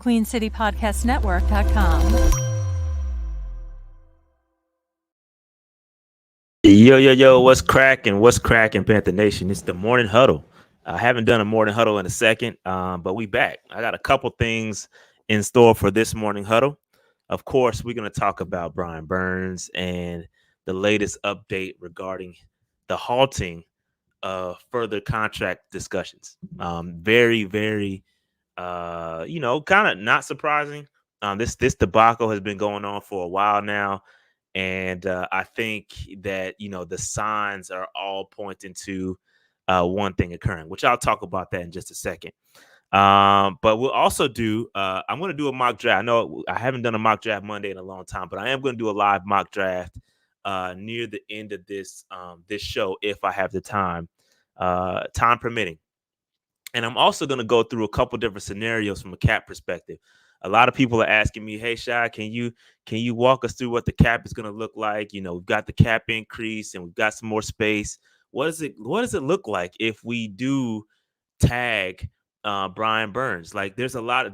QueenCityPodcastNetwork.com. Yo, what's cracking? What's cracking, Panther Nation? It's the Morning Huddle. I haven't done a Morning Huddle in a second, but we back. I got a couple things in store for this Morning Huddle. Of course, we're going to talk about Brian Burns and the latest update regarding the halting of further contract discussions. Very, kind of not surprising. This debacle has been going on for a while now. And I think that, the signs are all pointing to one thing occurring, which I'll talk about that in just a second. But we'll also I'm going to do a mock draft. I know I haven't done a mock draft Monday in a long time, but I am going to do a live mock draft near the end of this show if I have the time permitting. And I'm also going to go through a couple different scenarios from a cap perspective. A lot of people are asking me, "Hey, Shai, can you walk us through what the cap is going to look like? We've got the cap increase and we've got some more space. What does it look like if we do tag Brian Burns?" Like, there's a lot of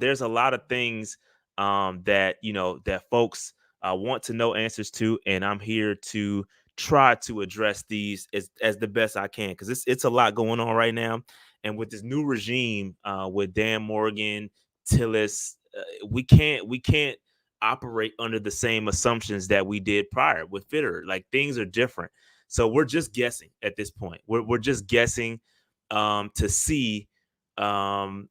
things that folks want to know answers to, and I'm here to try to address these as the best I can, because it's a lot going on right now. And with this new regime, with Dan Morgan, Tillis, we can't operate under the same assumptions that we did prior with Fitterer. Like, things are different, so we're just guessing at this point. We're just guessing to see, what's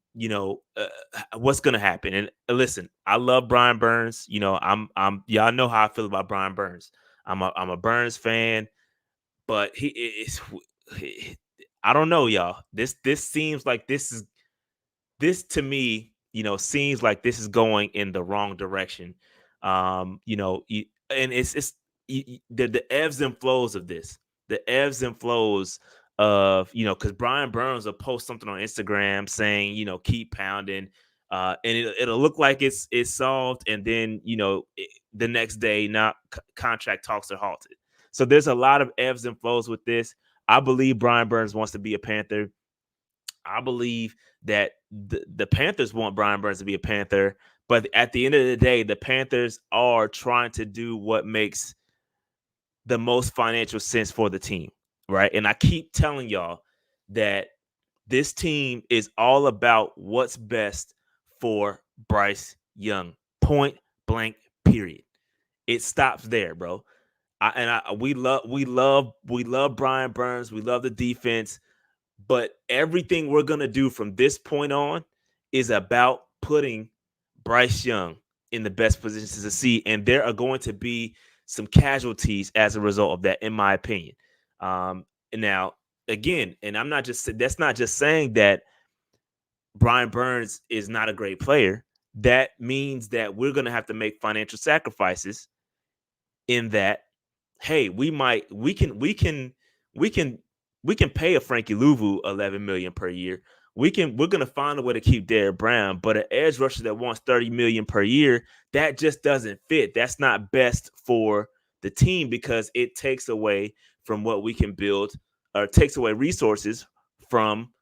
gonna happen. And listen, I love Brian Burns. I'm y'all know how I feel about Brian Burns. I'm a Burns fan, but he is. I don't know, y'all. This seems like this to me, seems like this is going in the wrong direction. And the ebbs and flows of this, the ebbs and flows of, because Brian Burns will post something on Instagram saying, keep pounding, and it'll look like it's solved, and then the next day, not contract talks are halted. So there's a lot of ebbs and flows with this. I believe Brian Burns wants to be a Panther. I believe that the Panthers want Brian Burns to be a Panther. But at the end of the day, the Panthers are trying to do what makes the most financial sense for the team, right? And I keep telling y'all that this team is all about what's best for Bryce Young. Point blank, period. It stops there, bro. We love Brian Burns. We love the defense, but everything we're gonna do from this point on is about putting Bryce Young in the best position to succeed, and there are going to be some casualties as a result of that, in my opinion. Now, again, and that's not just saying that Brian Burns is not a great player. That means that we're going to have to make financial sacrifices in that. Hey, we can pay a Frankie Louvu $11 million per year. We're going to find a way to keep Derrick Brown, but an edge rusher that wants $30 million per year, that just doesn't fit. That's not best for the team, because it takes away from what we can build, or takes away resources from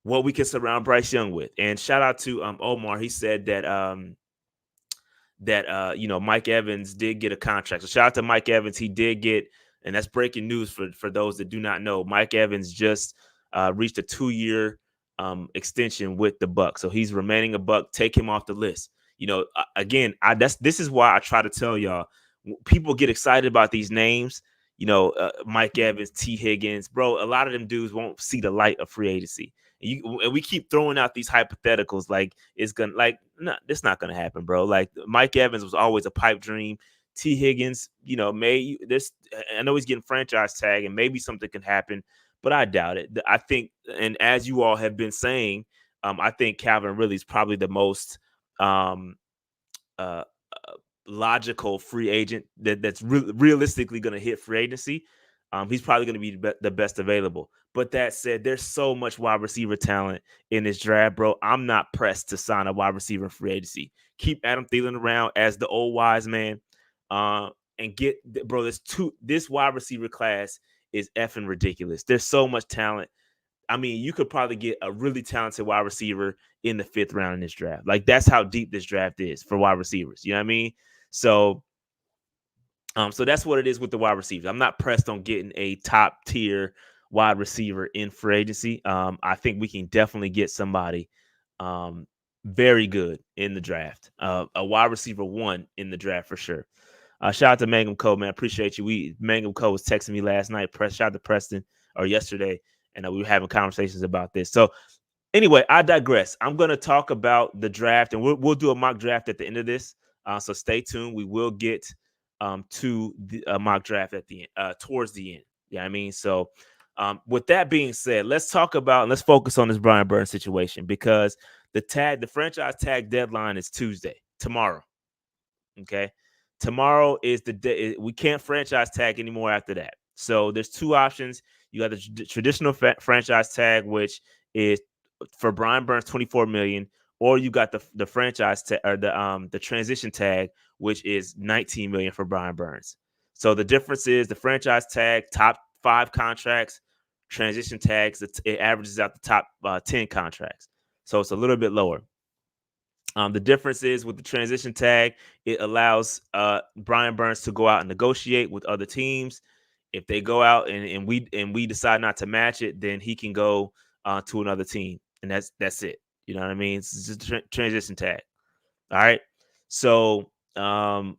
what we can surround Bryce Young with. And shout out to Omar. He said that Mike Evans did get a contract. So shout out to Mike Evans. He did get, and that's breaking news for those that do not know. Mike Evans just reached a 2-year extension with the Bucs, so he's remaining a Buck. Take him off the list. Again, this is why I try to tell y'all. People get excited about these names. Mike Evans, T. Higgins, bro. A lot of them dudes won't see the light of free agency. And we keep throwing out these hypotheticals like it's gonna, like, no, it's not gonna happen, bro. Like, Mike Evans was always a pipe dream. T. Higgins, I know he's getting franchise tag, and maybe something can happen, but I doubt it. I think, and as you all have been saying, I think Calvin Ridley is probably the most logical free agent that's realistically going to hit free agency. He's probably going to be the best available. But that said, there's so much wide receiver talent in this draft, bro. I'm not pressed to sign a wide receiver in free agency. Keep Adam Thielen around as the old wise man, and get, bro. This wide receiver class is effing ridiculous. There's so much talent. I mean, you could probably get a really talented wide receiver in the 5th round in this draft. Like, that's how deep this draft is for wide receivers. You know what I mean? So that's what it is with the wide receivers. I'm not pressed on getting a top tier wide receiver in free agency. I think we can definitely get somebody very good in the draft. A wide receiver 1 in the draft for sure. Shout out to Mangum Cole, man. Appreciate you. Mangum Cole was texting me last night. Shout out to Preston or yesterday, and we were having conversations about this. So anyway, I digress. I'm going to talk about the draft, and we'll do a mock draft at the end of this. So stay tuned. We will get to the mock draft at the end, towards the end. Yeah, I mean, so with that being said, let's focus on this Brian Burns situation, because the franchise tag deadline is Tuesday, tomorrow. Okay. Tomorrow is the day. We can't franchise tag anymore after that. So there's 2 options. You got the traditional franchise tag, which is for Brian Burns, $24 million, or you got the franchise tag, or the transition tag, which is $19 million for Brian Burns. So the difference is the franchise tag, top 5 contracts, transition tags, it averages out the top 10 contracts. So it's a little bit lower. The difference is with the transition tag, it allows Brian Burns to go out and negotiate with other teams. If they go out and we decide not to match it, then he can go to another team, and that's it. You know what I mean? It's just a transition tag. All right. So let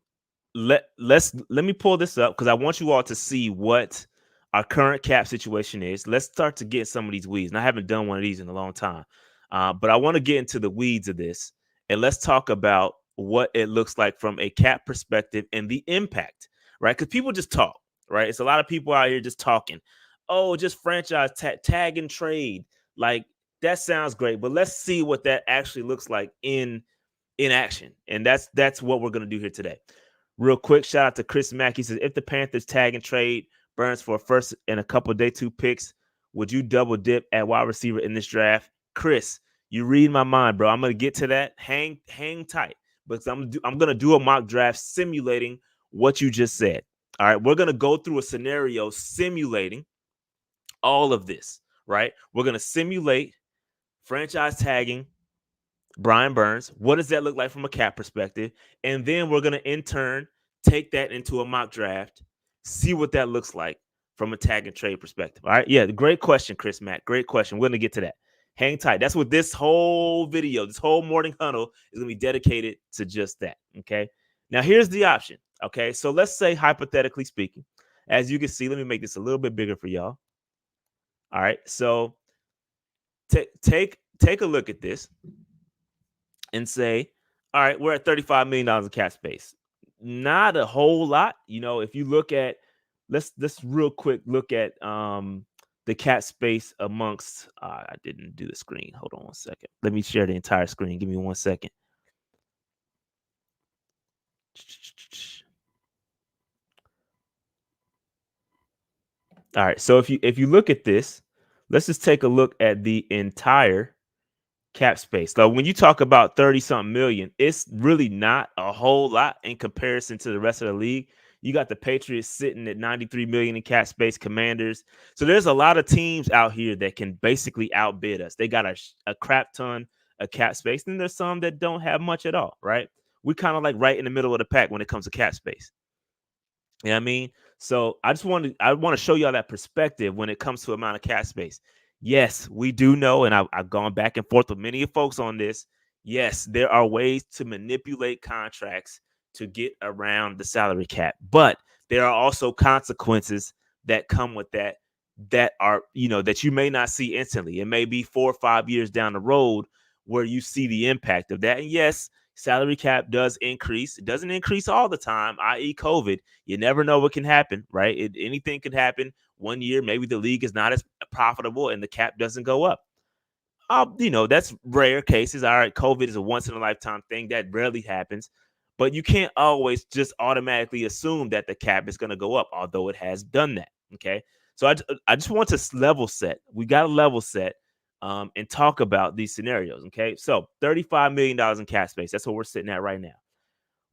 me pull this up, because I want you all to see what our current cap situation is. Let's start to get some of these weeds. And I haven't done one of these in a long time, but I want to get into the weeds of this, and let's talk about what it looks like from a cap perspective and the impact, right? Because people just talk, right? It's a lot of people out here just talking. Oh, just franchise tag and trade. Like, that sounds great, but let's see what that actually looks like in action. And that's what we're going to do here today. Real quick, shout out to Chris Mack. He says, if the Panthers tag and trade Burns for a first and a couple of day 2 picks, would you double dip at wide receiver in this draft? Chris, you read my mind, bro. I'm going to get to that. Hang tight, because I'm going to do a mock draft simulating what you just said. All right, we're going to go through a scenario simulating all of this, right? We're going to simulate franchise tagging Brian Burns. What does that look like from a cap perspective? And then we're going to in turn take that into a mock draft, see what that looks like from a tag and trade perspective. All right. Yeah. Great question, Chris Mack. Great question. We're going to get to that. Hang tight. That's what this whole video, this whole morning huddle is going to be dedicated to, just that. Okay. Now, here's the option. Okay. So let's say, hypothetically speaking, as you can see, let me make this a little bit bigger for y'all. All right. So take a look at this and say, all right, we're at $35 million in cap space. Not a whole lot. You know, if you look at, let's real quick look at the cap space amongst, I didn't do the screen. Hold on 1 second. Let me share the entire screen. Give me 1 second. All right. So if you look at this, let's just take a look at the entire cap space. So when you talk about 30-something million, it's really not a whole lot in comparison to the rest of the league. You got the Patriots sitting at 93 million in cap space, Commanders. So there's a lot of teams out here that can basically outbid us. They got a crap ton of cap space. And there's some that don't have much at all, right? We kind of like right in the middle of the pack when it comes to cap space. You know what I mean? So I want to show y'all that perspective when it comes to amount of cap space. Yes, we do know, and I've gone back and forth with many folks on this. Yes, there are ways to manipulate contracts to get around the salary cap, but there are also consequences that come with that are, that you may not see instantly. It may be 4 or 5 years down the road where you see the impact of that. And yes, salary cap does increase. It doesn't increase all the time, i.e. COVID. You never know what can happen, right? Anything could happen. 1 year, maybe the league is not as profitable and the cap doesn't go up. That's rare cases. All right, COVID is a once in a lifetime thing. That rarely happens. But you can't always just automatically assume that the cap is going to go up, although it has done that. Okay. So I just want to level set. We got to level set and talk about these scenarios. Okay. So $35 million in cap space. That's what we're sitting at right now.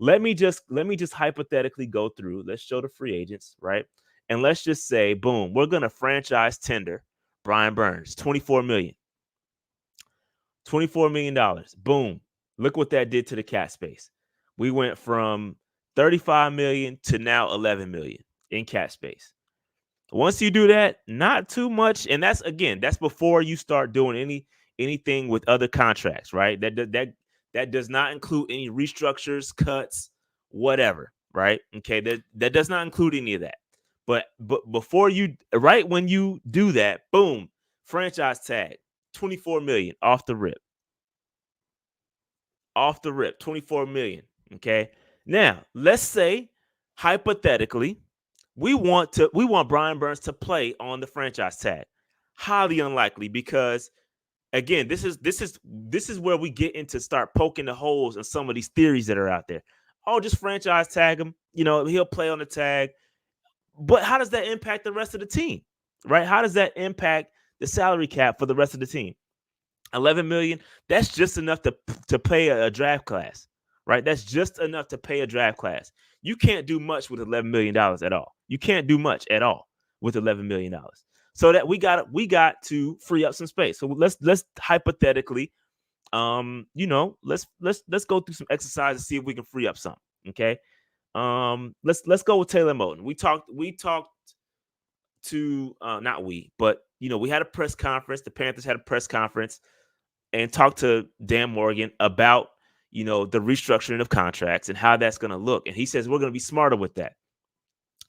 Let me just hypothetically go through. Let's show the free agents, right? And let's just say, boom, we're going to franchise tender Brian Burns, $24 million. $24 million. Boom. Look what that did to the cap space. We went from 35 million to now 11 million in cap space. Once you do that, not too much, and that's before you start doing anything with other contracts, right? That does not include any restructures, cuts, whatever, right? Okay, that does not include any of that. But before you, right when you do that, boom, franchise tag, 24 million off the rip. Off the rip, 24 million. Okay. Now, let's say hypothetically, we want Brian Burns to play on the franchise tag. Highly unlikely because again, this is where we get into start poking the holes in some of these theories that are out there. Oh, just franchise tag him. He'll play on the tag. But how does that impact the rest of the team? Right? How does that impact the salary cap for the rest of the team? 11 million, that's just enough to pay a draft class, right? That's just enough to pay a draft class. You can't do much with $11 million at all. You can't do much at all with $11 million. So that we got to free up some space. So let's hypothetically, let's go through some exercise and see if we can free up something. Okay. Let's go with Taylor Moton. We talked to not we, but we had a press conference. The Panthers had a press conference and talk to Dan Morgan about, the restructuring of contracts and how that's going to look. And he says we're going to be smarter with that.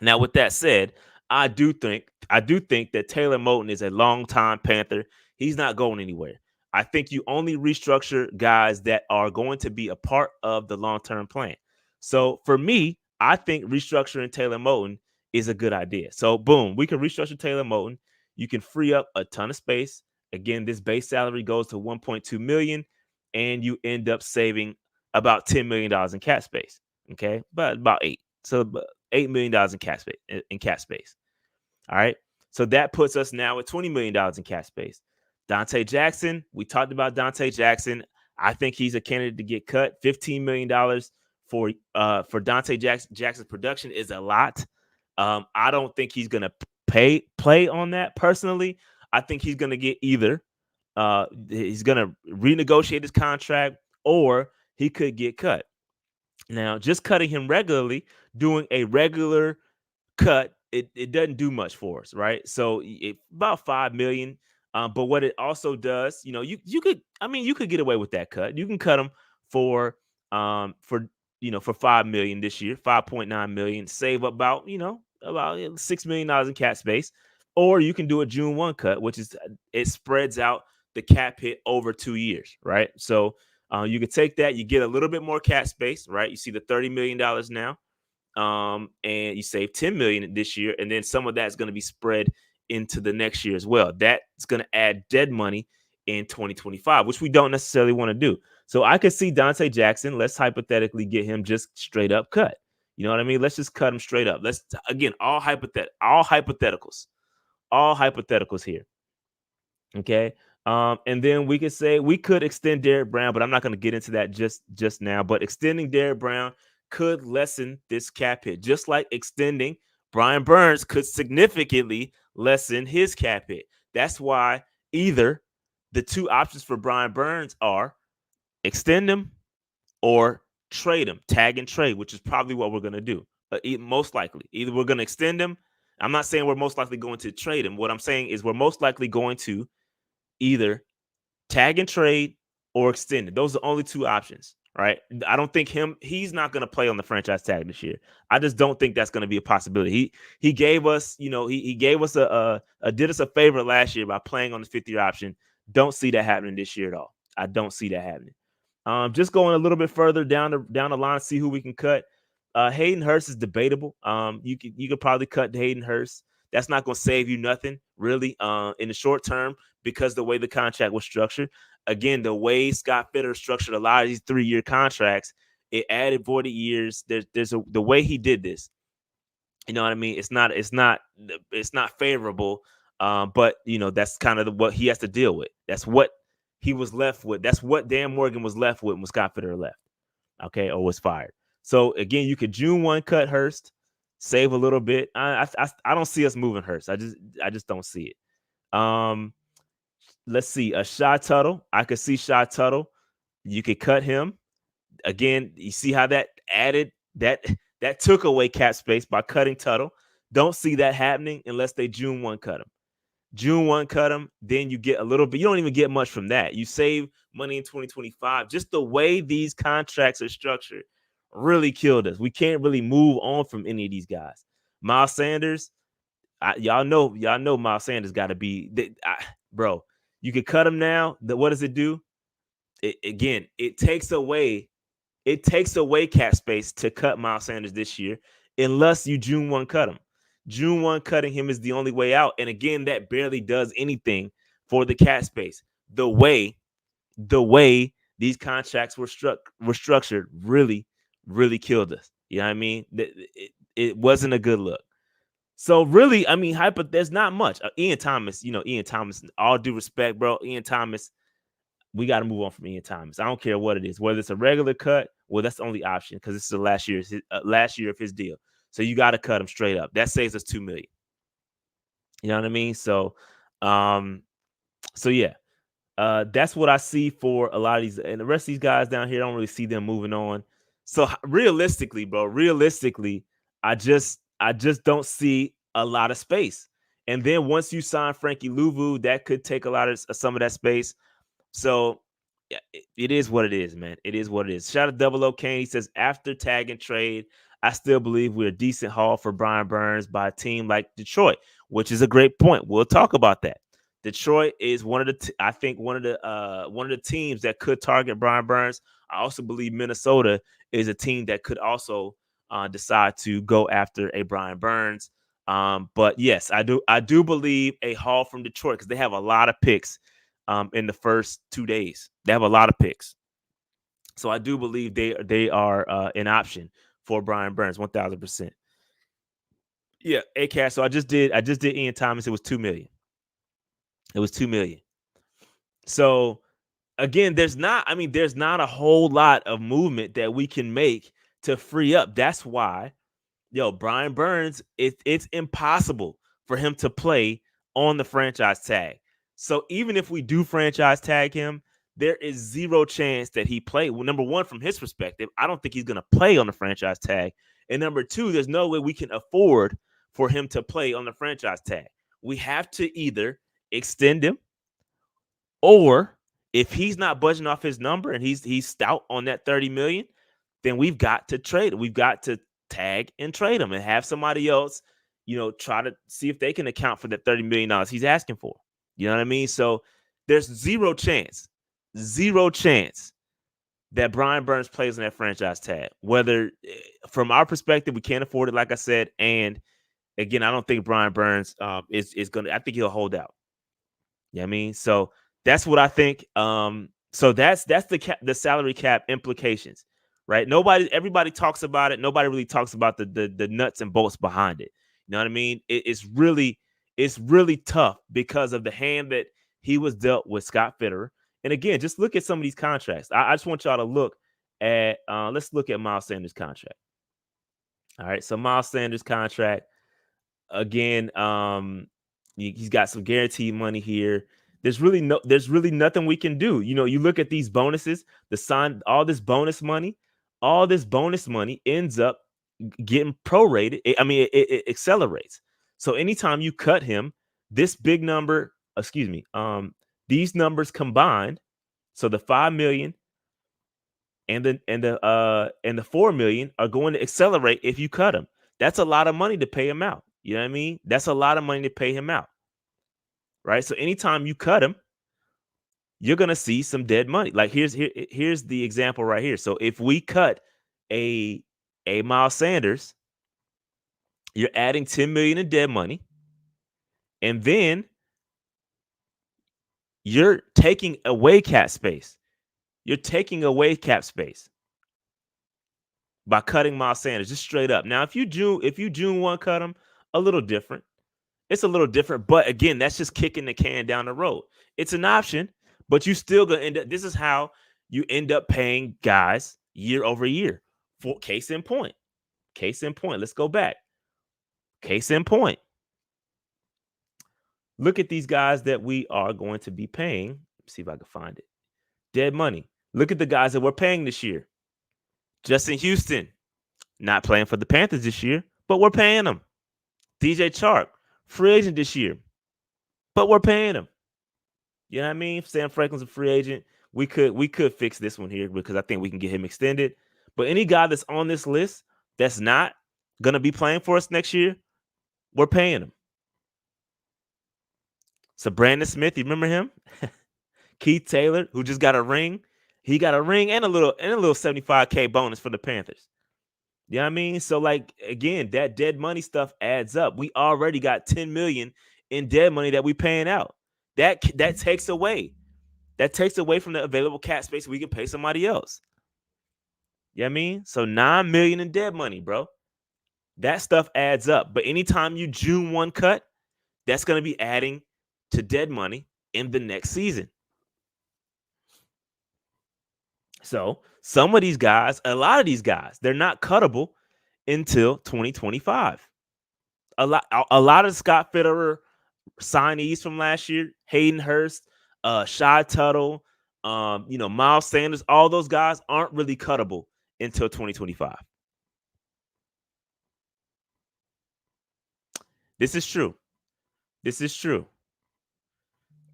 Now, with that said, I do think that Taylor Moton is a longtime Panther. He's not going anywhere. I think you only restructure guys that are going to be a part of the long-term plan. So for me, I think restructuring Taylor Moton is a good idea. So boom, we can restructure Taylor Moton. You can free up a ton of space. Again, this base salary goes to 1.2 million, and you end up saving about $10 million in cap space. Okay, but about eight. So $8 million in cap space. All right. So that puts us now at $20 million in cap space. Dante Jackson, we talked about Dante Jackson. I think he's a candidate to get cut. $15 million for Dante Jackson's production is a lot. I don't think he's going to play on that personally. I think he's going to get either he's going to renegotiate his contract or he could get cut. Now, just cutting him regularly, doing a regular cut, it doesn't do much for us, right? So about 5 million. But what it also does, you could get away with that cut. You can cut him for 5 million this year, 5.9 million, save about $6 million in cap space. Or you can do a June 1 cut, which is it spreads out the cap hit over 2 years, right? So you could take that, you get a little bit more cap space, right? You see the $30 million now. And you save 10 million this year, and then some of that's going to be spread into the next year as well. That's going to add dead money in 2025, which we don't necessarily want to do. So I could see Dante Jackson. Let's hypothetically get him just straight up cut. You know what I mean? Let's just cut him straight up. Let's again all hypotheticals here. Okay. And then we could say we could extend Derrick Brown, but I'm not going to get into that just now. But extending Derrick Brown could lessen this cap hit, just like extending Brian Burns could significantly lessen his cap hit. That's why either the two options for Brian Burns are extend him or trade him, tag and trade, which is probably what we're going to do. Most likely, either we're going to extend him. I'm not saying we're most likely going to trade him. What I'm saying is we're most likely going to either tag and trade or extend it. Those are the only two options, right? I don't think he's not going to play on the franchise tag this year. I just don't think that's going to be a possibility. He gave us, he gave us did us a favor last year by playing on the 50-year option. Don't see that happening this year at all. I don't see that happening. Just going a little bit further down the line, see who we can cut. Hayden Hurst is debatable. You could probably cut Hayden Hurst. That's not going to save you nothing really in the short term because the way the contract was structured. Again, the way Scott Fitter structured a lot of these 3-year contracts, it added voided years. There's the way he did this. You know what I mean? It's not favorable. But that's kind of what he has to deal with. That's what he was left with. That's what Dan Morgan was left with when Scott Fitter left. Okay, or was fired. So again, you could June 1 cut Hurst, save a little bit. I don't see us moving Hurst. I just don't see it. Um, let's see, a Shy Tuttle. I could see Shy Tuttle. You could cut him. Again, you see how that added that took away cap space by cutting Tuttle. Don't see that happening unless they June 1 cut him. June 1 cut him, then you get a little bit. You don't even get much from that. You save money in 2025. Just the way these contracts are structured really killed us. We can't really move on from any of these guys. Miles Sanders, y'all know Miles Sanders got to be, bro. You could cut him now. What does it do? It takes away cap space to cut Miles Sanders this year, unless you June 1 cut him. June 1 cutting him is the only way out. And again, that barely does anything for the cap space. The way these contracts were structured really, really killed us. You know what I mean? It wasn't a good look. So really, I mean, there's not much. Ian Thomas, all due respect, bro. Ian Thomas, we got to move on from Ian Thomas. I don't care what it is, whether it's a regular cut. Well, that's the only option because this is the last year of his deal. So you got to cut him straight up. That saves us $2 million. You know what I mean? So yeah, that's what I see for a lot of these, and the rest of these guys down here. I don't really see them moving on. So realistically, I just don't see a lot of space. And then once you sign Frankie Louvu, that could take some of that space. So yeah, it is what it is, man. It is what it is. Shout out to Double O Kane. He says, after tag and trade, I still believe we're a decent haul for Brian Burns by a team like Detroit, which is a great point. We'll talk about that. Detroit is one of the teams that could target Brian Burns. I also believe Minnesota is a team that could also decide to go after a Brian Burns. But yes, I do believe a haul from Detroit because they have a lot of picks in the first 2 days. They have a lot of picks. So I do believe they are an option for Brian Burns, 1,000%. Yeah, A-Cash. So I just did Ian Thomas. It was $2 million. It was $2 million. So again, there's not a whole lot of movement that we can make to free up. That's why, Brian Burns, it's impossible for him to play on the franchise tag. So even if we do franchise tag him, there is zero chance that he play. Well, number one, from his perspective, I don't think he's going to play on the franchise tag. And number two, there's no way we can afford for him to play on the franchise tag. We have to either extend him, or if he's not budging off his number and he's stout on that $30 million, then we've got to trade him. We've got to tag and trade him and have somebody else, try to see if they can account for that $30 million he's asking for. You know what I mean? So there's zero chance that Brian Burns plays on that franchise tag. Whether from our perspective, we can't afford it, like I said. And again, I don't think Brian Burns is going to, I think he'll hold out. You know what I mean? So that's what I think. So that's the salary cap implications, right? Everybody talks about it. Nobody really talks about the nuts and bolts behind it. You know what I mean? It's really tough because of the hand that he was dealt with Scott Fitterer. And again, just look at some of these contracts. I just want y'all to look at, let's look at Miles Sanders' contract. All right. So Miles Sanders' contract, again, he's got some guaranteed money here. There's really nothing we can do. You look at these bonuses, all this bonus money ends up getting prorated. It accelerates. So anytime you cut him, this big number, these numbers combined, so the $5 million and the $4 million are going to accelerate if you cut him. That's a lot of money to pay him out. You know what I mean? That's a lot of money to pay him out. Right? So anytime you cut him, you're going to see some dead money. Like here's the example right here. So if we cut a Miles Sanders, you're adding $10 million in dead money, and then you're taking away cap space. You're taking away cap space by cutting Miles Sanders, just straight up. Now, if you June 1 cut him, a little different. It's a little different, but again, that's just kicking the can down the road. It's an option, but you still gonna end up. This is how you end up paying guys year over year. For case in point. Let's go back. Case in point. Look at these guys that we are going to be paying. Let's see if I can find it. Dead money. Look at the guys that we're paying this year. Justin Houston, not playing for the Panthers this year, but we're paying him. DJ Chark, free agent this year, but we're paying him. You know what I mean? Sam Franklin's a free agent. We could fix this one here because I think we can get him extended. But any guy that's on this list that's not gonna be playing for us next year, we're paying him. So Brandon Smith, you remember him? Keith Taylor, who just got a ring. He got a ring and a little $75K bonus for the Panthers. You know what I mean? So, like, again, that dead money stuff adds up. We already got $10 million in dead money that we paying out. That takes away. That takes away from the available cap space we can pay somebody else. You know what I mean? So $9 million in dead money, bro. That stuff adds up. But anytime you June 1 cut, that's going to be adding to dead money in the next season. So some of these guys, a lot of these guys, they're not cuttable until 2025. A lot of Scott Fitterer signees from last year, Hayden Hurst, Shy Tuttle, Miles Sanders, all those guys aren't really cuttable until 2025. This is true. This is true.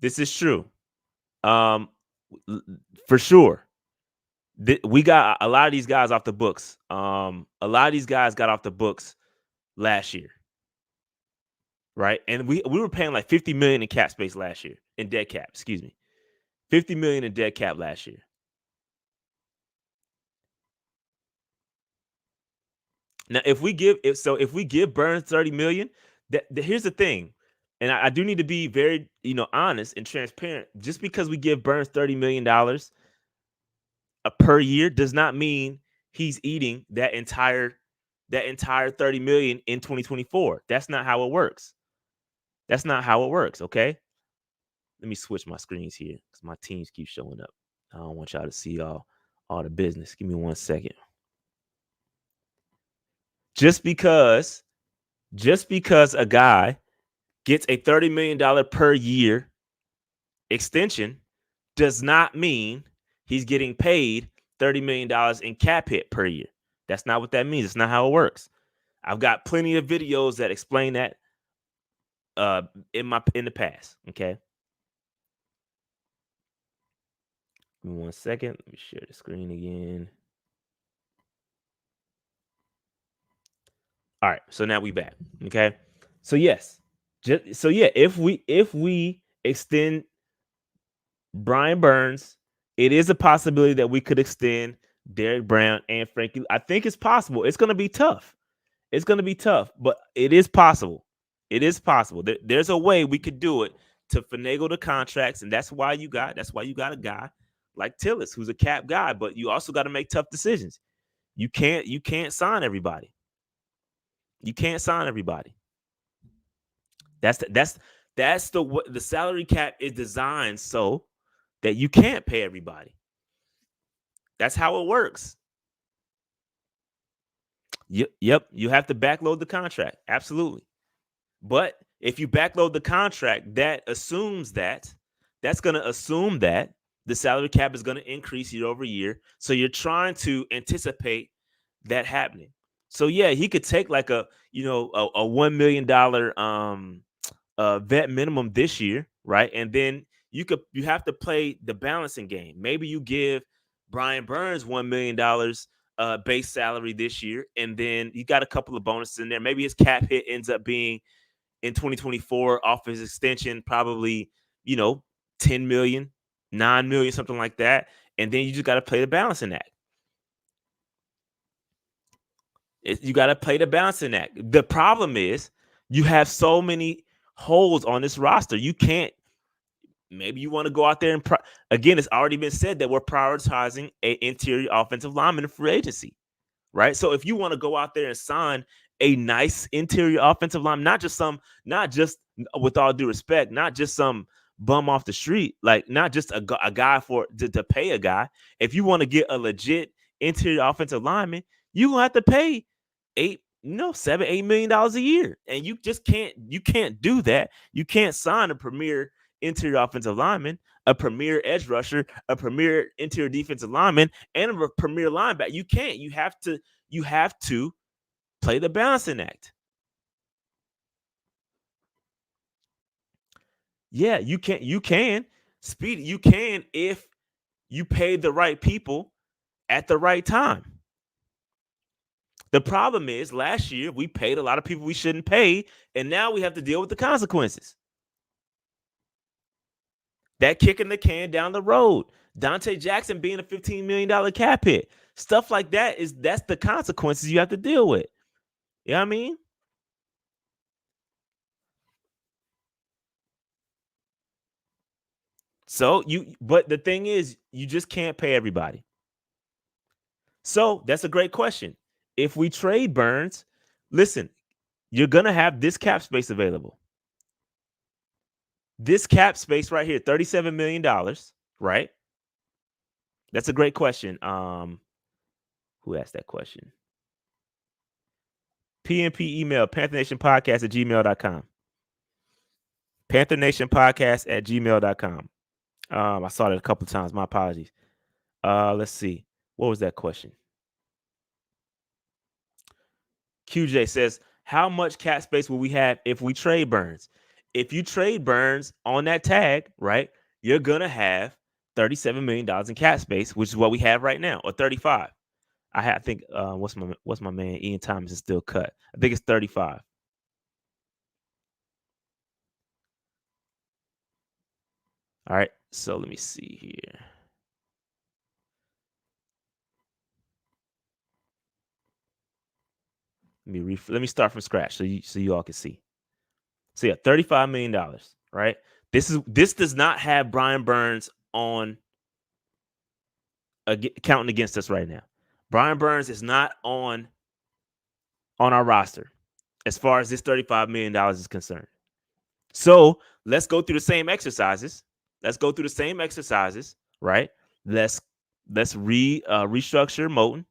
This is true. For sure. We got a lot of these guys off the books. A lot of these guys got off the books last year. Right? And we were paying like $50 million in cap space last year. In dead cap, excuse me. $50 million in dead cap last year. Now, if we give Burns $30 million, here's the thing. And I do need to be very, honest and transparent. Just because we give Burns $30 million per year does not mean he's eating that entire $30 million in 2024. That's not how it works. That's not how it works, okay? Let me switch my screens here because my teams keep showing up. I don't want y'all to see all the business. Give me 1 second. Just because a guy gets a $30 million per year extension does not mean he's getting paid $30 million in cap hit per year. That's not what that means. It's not how it works. I've got plenty of videos that explain that in the past. Okay. Give me 1 second. Let me share the screen again. All right. So now we back. Okay. So yes. If we extend Brian Burns, it is a possibility that we could extend Derek Brown and Frankie. I think it's possible. It's going to be tough. It's going to be tough, but it is possible. It is possible. There's a way we could do it to finagle the contracts, and that's why you got a guy like Tillis, who's a cap guy, but you also got to make tough decisions. You can't sign everybody. You can't sign everybody. The salary cap is designed so that you can't pay everybody. That's how it works. Yep, you have to backload the contract. Absolutely. But if you backload the contract, that's going to assume that the salary cap is going to increase year over year. So you're trying to anticipate that happening. So yeah, he could take like a $1 million vet minimum this year, right? And then you have to play the balancing game. Maybe you give Brian Burns $1 million base salary this year, and then you got a couple of bonuses in there. Maybe his cap hit ends up being in 2024 off his extension, probably, 10 million, 9 million, something like that. And then you just got to play the balancing act. You got to play the balancing act. The problem is you have so many holes on this roster. You can't, maybe you want to go out there and again, it's already been said that we're prioritizing an interior offensive lineman in free agency, right? So if you want to go out there and sign a nice interior offensive line, not just with all due respect, not just some bum off the street, like not just a guy to pay a guy. If you want to get a legit interior offensive lineman, you gonna have to pay $7-8 million a year. And you just can't do that. You can't sign a premier interior offensive lineman, a premier edge rusher, a premier interior defensive lineman, and a premier linebacker. You can't. You have to play the balancing act. Yeah, you can. Speed, you can if you pay the right people at the right time. The problem is last year we paid a lot of people we shouldn't pay, and now we have to deal with the consequences. That kicking the can down the road. Dante Jackson being a $15 million cap hit. Stuff like that's the consequences you have to deal with. You know what I mean? But the thing is, you just can't pay everybody. So that's a great question. If we trade Burns, listen, you're gonna have this cap space available. This cap space right here, $37 million, right? That's a great question. Who asked that question? PNP email, PantherNationPodcast@gmail.com. PantherNationPodcast@gmail.com. I saw that a couple of times. My apologies. Let's see. What was that question? QJ says, how much cap space will we have if we trade Burns? If you trade Burns on that tag, right, you're gonna have $37 million in cap space, which is what we have right now, or 35. I think what's my man Ian Thomas is still cut. I think it's 35. All right, so let me see here. Let me start from scratch so you all can see. So yeah, $35 million, right? This does not have Brian Burns on counting against us right now. Brian Burns is not on our roster as far as this $35 million is concerned. So let's go through the same exercises. Right? Let's restructure Moton.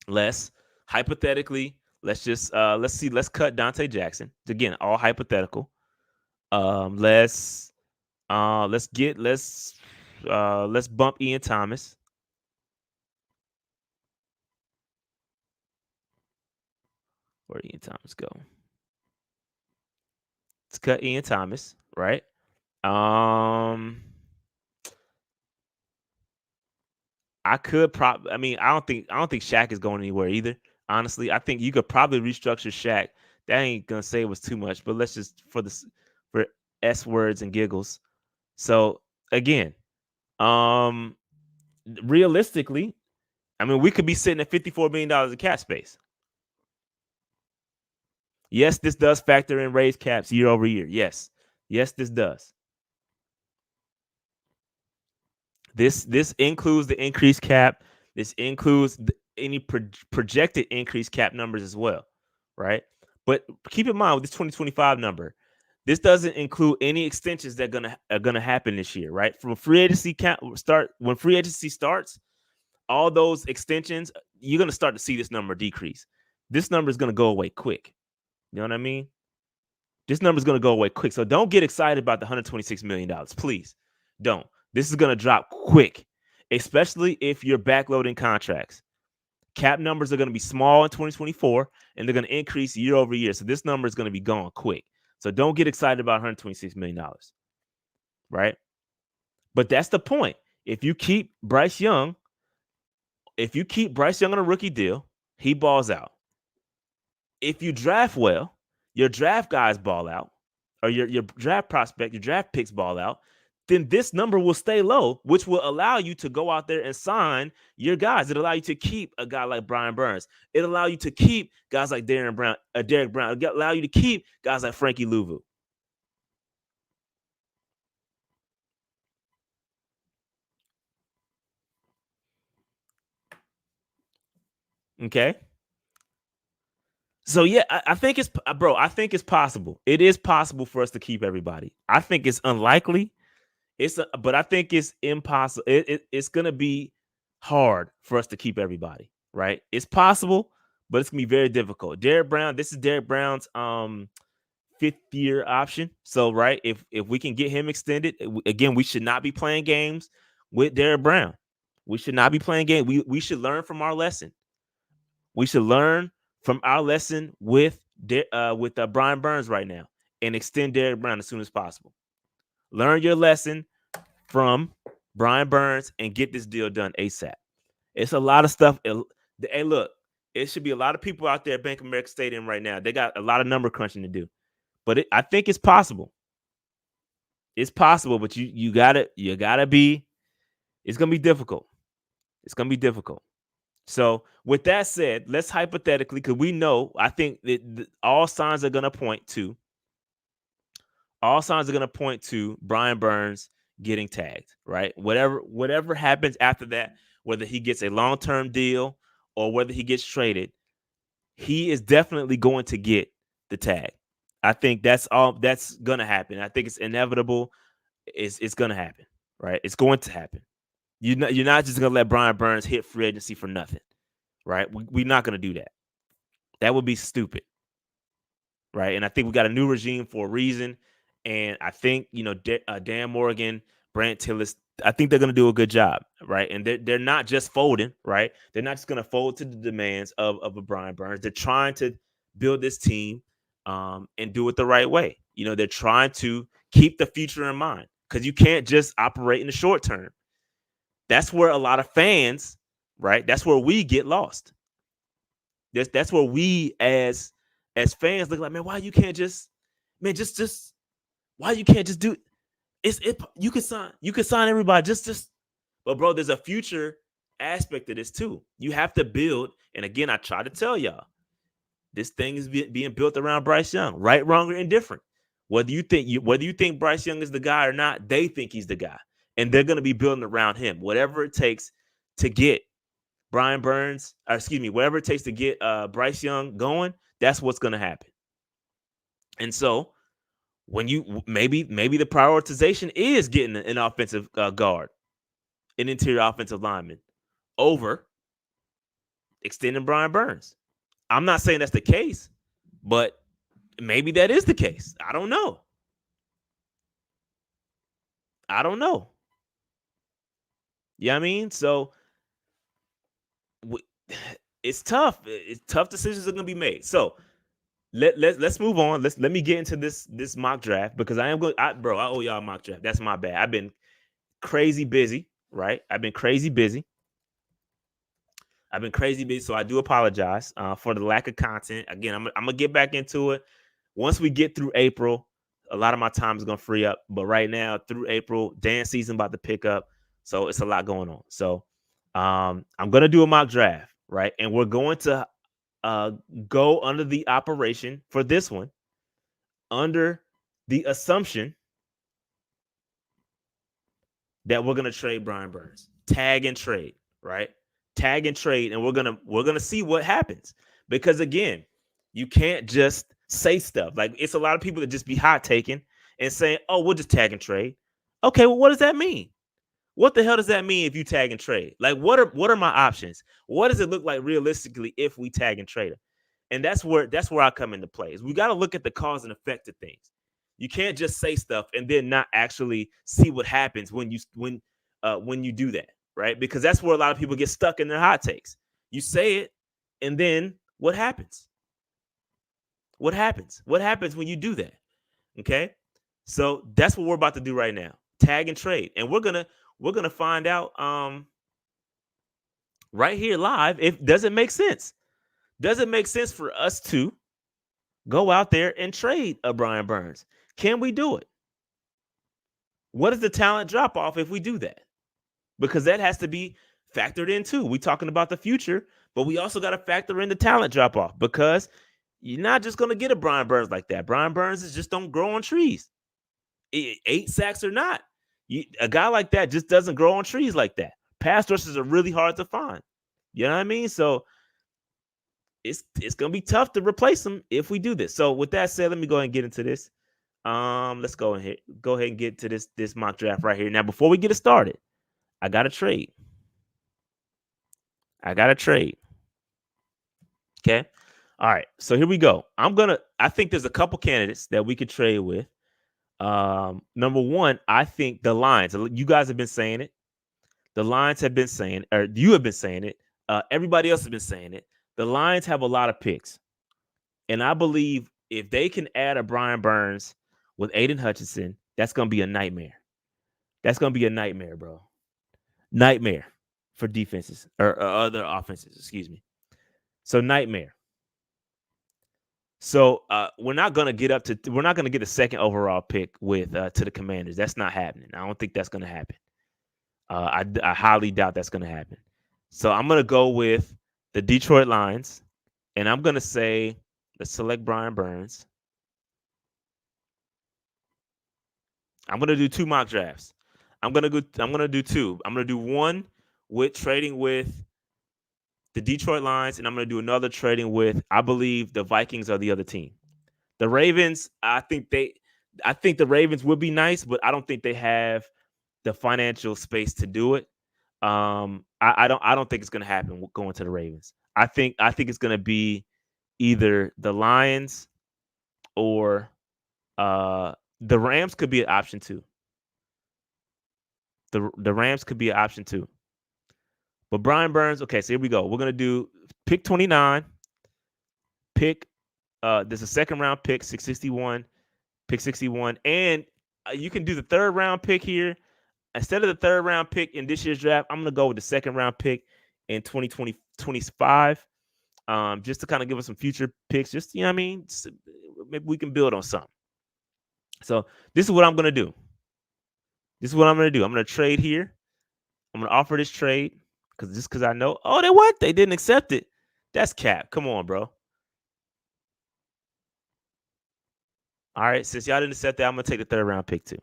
Let's hypothetically, let's cut Dante Jackson. Again, all hypothetical. Let's bump Ian Thomas. Where'd Ian Thomas go? Let's cut Ian Thomas, right? I don't think Shaq is going anywhere either. Honestly, I think you could probably restructure Shaq. That ain't gonna save us too much, but let's just for S words and giggles. So again, realistically, we could be sitting at $54 million in cap space. Yes, this does factor in raised caps year over year. Yes, this does. This includes the increased cap. This includes any projected increased cap numbers as well, right? But keep in mind with this 2025 number, this doesn't include any extensions that are gonna happen this year, right? From free agency when free agency starts, all those extensions, you're gonna start to see this number decrease. This number is gonna go away quick. You know what I mean? This number is gonna go away quick. So don't get excited about the $126 million. Please don't. This is gonna drop quick, especially if you're backloading contracts. Cap numbers are going to be small in 2024, and they're going to increase year over year. So this number is going to be gone quick. So don't get excited about $126 million, right? But that's the point. If you keep Bryce Young on a rookie deal, he balls out. If you draft well, your draft guys ball out, or your draft prospect, your draft picks ball out, then this number will stay low, which will allow you to go out there and sign your guys. It'll allow you to keep a guy like Brian Burns. It'll allow you to keep guys like Derek Brown. It'll allow you to keep guys like Frankie Louvu. Okay. So yeah, I think it's possible. It is possible for us to keep everybody. I think it's unlikely. But I think it's impossible. It's going to be hard for us to keep everybody, right? It's possible, but it's gonna be very difficult. Derrick Brown, this is Derrick Brown's fifth year option. So, right, if we can get him extended, again, we should not be playing games with Derrick Brown. We should not be playing games. We should learn from our lesson. We should learn from our lesson with Brian Burns right now and extend Derrick Brown as soon as possible. Learn your lesson from Brian Burns and get this deal done ASAP. It's a lot of stuff. Hey, look, it should be a lot of people out there at Bank of America Stadium right now. They got a lot of number crunching to do, but I think it's possible. It's possible, but you gotta be. It's gonna be difficult. It's gonna be difficult. So, with that said, let's hypothetically, because we know, I think that all signs are gonna point to Brian Burns getting tagged, right? Whatever happens after that, whether he gets a long-term deal or whether he gets traded, he is definitely going to get the tag. I think that's going to happen. I think it's inevitable. It's going to happen, right? It's going to happen. You're not just going to let Brian Burns hit free agency for nothing, right? We're not going to do that. That would be stupid, right? And I think we got a new regime for a reason. And I think, Dan Morgan, Brant Tillis, I think they're going to do a good job, right? And they're not just folding, right? They're not just going to fold to the demands of a Brian Burns. They're trying to build this team and do it the right way. They're trying to keep the future in mind because you can't just operate in the short term. That's where a lot of fans, right? That's where we get lost. That's where we as fans look like, man, why you can't just, man, just why you can't just do it? You can sign everybody. Just but bro, there's a future aspect of this too. You have to build, and again, I try to tell y'all, this thing is being built around Bryce Young, right, wrong, or indifferent. Whether you think Bryce Young is the guy or not, they think he's the guy. And they're gonna be building around him. Whatever it takes to get Brian Burns, whatever it takes to get Bryce Young going, that's what's gonna happen. And so when you maybe the prioritization is getting an offensive guard, an interior offensive lineman, over extending Brian Burns. I'm not saying that's the case, but maybe that is the case. I don't know. You know what I mean? So it's tough. It's tough decisions are going to be made. So let's move on. Let me get into this mock draft because I owe y'all a mock draft. That's my bad. I've been crazy busy, right? I've been crazy busy, so I do apologize for the lack of content. Again, I'm gonna get back into it once we get through April. A lot of my time is gonna free up, but right now through April, dance season about to pick up, so it's a lot going on. So I'm gonna do a mock draft, right? And we're going to go under the operation for this one under the assumption that we're gonna trade Brian Burns, tag and trade, right? Tag and trade, and we're gonna see what happens because again, you can't just say stuff like it's a lot of people that just be hot taking and saying, "Oh, we'll just tag and trade." Okay, well, what does that mean? What the hell does that mean if you tag and trade? Like, what are my options? What does it look like realistically if we tag and trade? And that's where I come into play. Is we got to look at the cause and effect of things. You can't just say stuff and then not actually see what happens when you do that, right? Because that's where a lot of people get stuck in their hot takes. You say it, and then what happens? What happens? What happens when you do that? Okay, so that's what we're about to do right now: tag and trade, and we're gonna find out right here live if does it make sense. Does it make sense for us to go out there and trade a Brian Burns? Can we do it? What is the talent drop off if we do that? Because that has to be factored in too. We're talking about the future, but we also got to factor in the talent drop off because you're not just going to get a Brian Burns like that. Brian Burns is just don't grow on trees. 8 sacks or not, a guy like that just doesn't grow on trees like that. Pass rushers are really hard to find. You know what I mean? So it's going to be tough to replace him if we do this. So with that said, let me go ahead and get into this. Let's go ahead and get to this mock draft right here. Now, before we get it started, I got to trade. Okay. All right. So here we go. I think there's a couple candidates that we could trade with. Number one, I think the Lions. You guys have been saying it. The Lions have been saying, or you have been saying it. Everybody else has been saying it. The Lions have a lot of picks. And I believe if they can add a Brian Burns with Aiden Hutchinson, that's going to be a nightmare. That's going to be a nightmare, bro. Nightmare for defenses or other offenses, excuse me. So nightmare. So we're not going to get a second overall pick with to the Commanders. That's not happening. I don't think that's going to happen. I highly doubt that's going to happen. So I'm going to go with the Detroit Lions, and I'm going to say let's select Brian Burns. I'm going to do 2 mock drafts. I'm going to do 2. I'm going to do one with trading with the Detroit Lions, and I'm going to do another trading with, I believe, the Vikings are the other team. The Ravens, I think the Ravens would be nice, but I don't think they have the financial space to do it. I don't think it's going to happen going to the Ravens. I think it's going to be either the Lions or the Rams could be an option too. The Rams could be an option too. But Brian Burns, okay, so here we go. We're going to do pick 29, there's a second round pick, 661, pick 61, and you can do the third round pick here. Instead of the third round pick in this year's draft, I'm going to go with the second round pick in 2025, just to kind of give us some future picks. Just, you know what I mean? Just, maybe we can build on something. So this is what I'm going to do. I'm going to trade here. I'm going to offer this trade because I know, they didn't accept it. That's cap. Come on, bro. All right, since y'all didn't accept that, I'm going to take the third round pick too.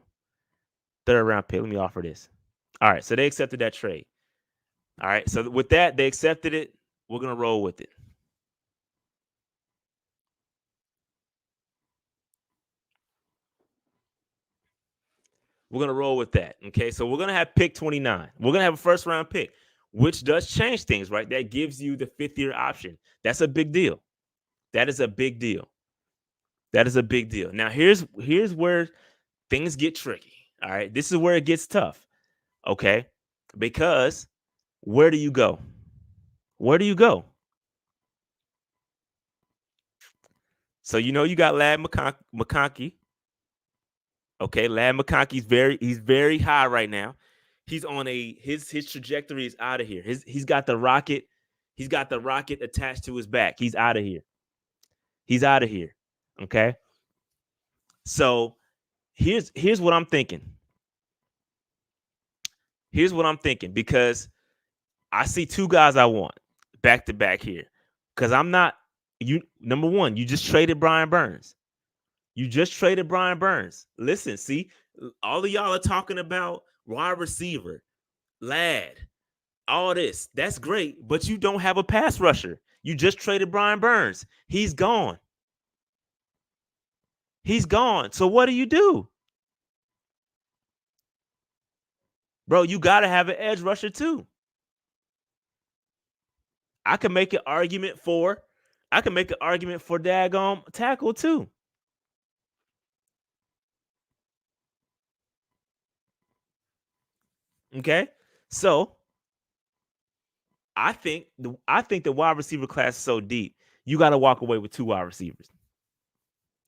Third round pick. Let me offer this. All right, so they accepted that trade. All right, so with that, they accepted it. We're going to roll with it. We're going to roll with that. Okay, so we're going to have pick 29. We're going to have a first round pick, which does change things, right? That gives you the 5th-year option. That's a big deal. That is a big deal. Now, here's where things get tricky. All right, this is where it gets tough. Okay, because where do you go? So you got Lad McConkey. Okay, Lad McConkey's he's very high right now. He's on his trajectory is out of here. He's got the rocket. He's got the rocket attached to his back. He's out of here. Okay. So here's what I'm thinking. Because I see 2 guys I want back to back here. Because I'm not number one, you just traded Brian Burns. Listen, see, all of y'all are talking about wide receiver, Lad, all this. That's great, but you don't have a pass rusher. You just traded Brian Burns. He's gone. So what do? Bro, you got to have an edge rusher too. I can make an argument for daggone tackle too. Okay? So, I think the wide receiver class is so deep. You got to walk away with 2 wide receivers.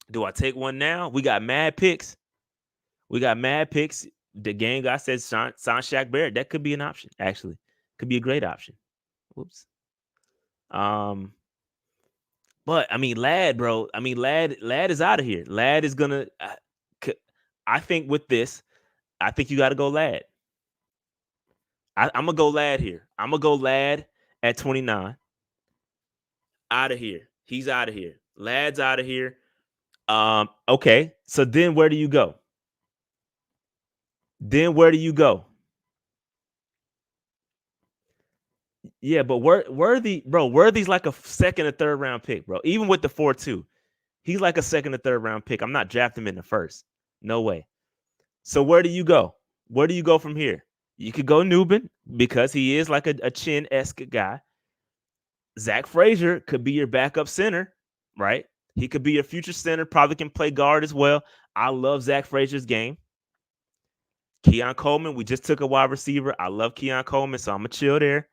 Do I take one now? We got mad picks. The game guy said sign Shaq Barrett. That could be an option, actually. Could be a great option. Whoops. But I mean, Lad, bro. Lad is out of here. Lad is gonna. I think with this, I think you got to go Lad. I'm gonna go Lad here. I'm gonna go Lad at 29. Out of here. He's out of here. Lad's out of here. Okay. So then where do you go? Yeah, but Worthy's like a second or third round pick, bro. Even with the 4-2, he's like a second or third round pick. I'm not drafting him in the first. No way. So where do you go? Where do you go from here? You could go Newbin because he is like a chin-esque guy. Zach Frazier could be your backup center, right? He could be your future center, probably can play guard as well. I love Zach Frazier's game. Keon Coleman, we just took a wide receiver. I love Keon Coleman, so I'm going to chill there.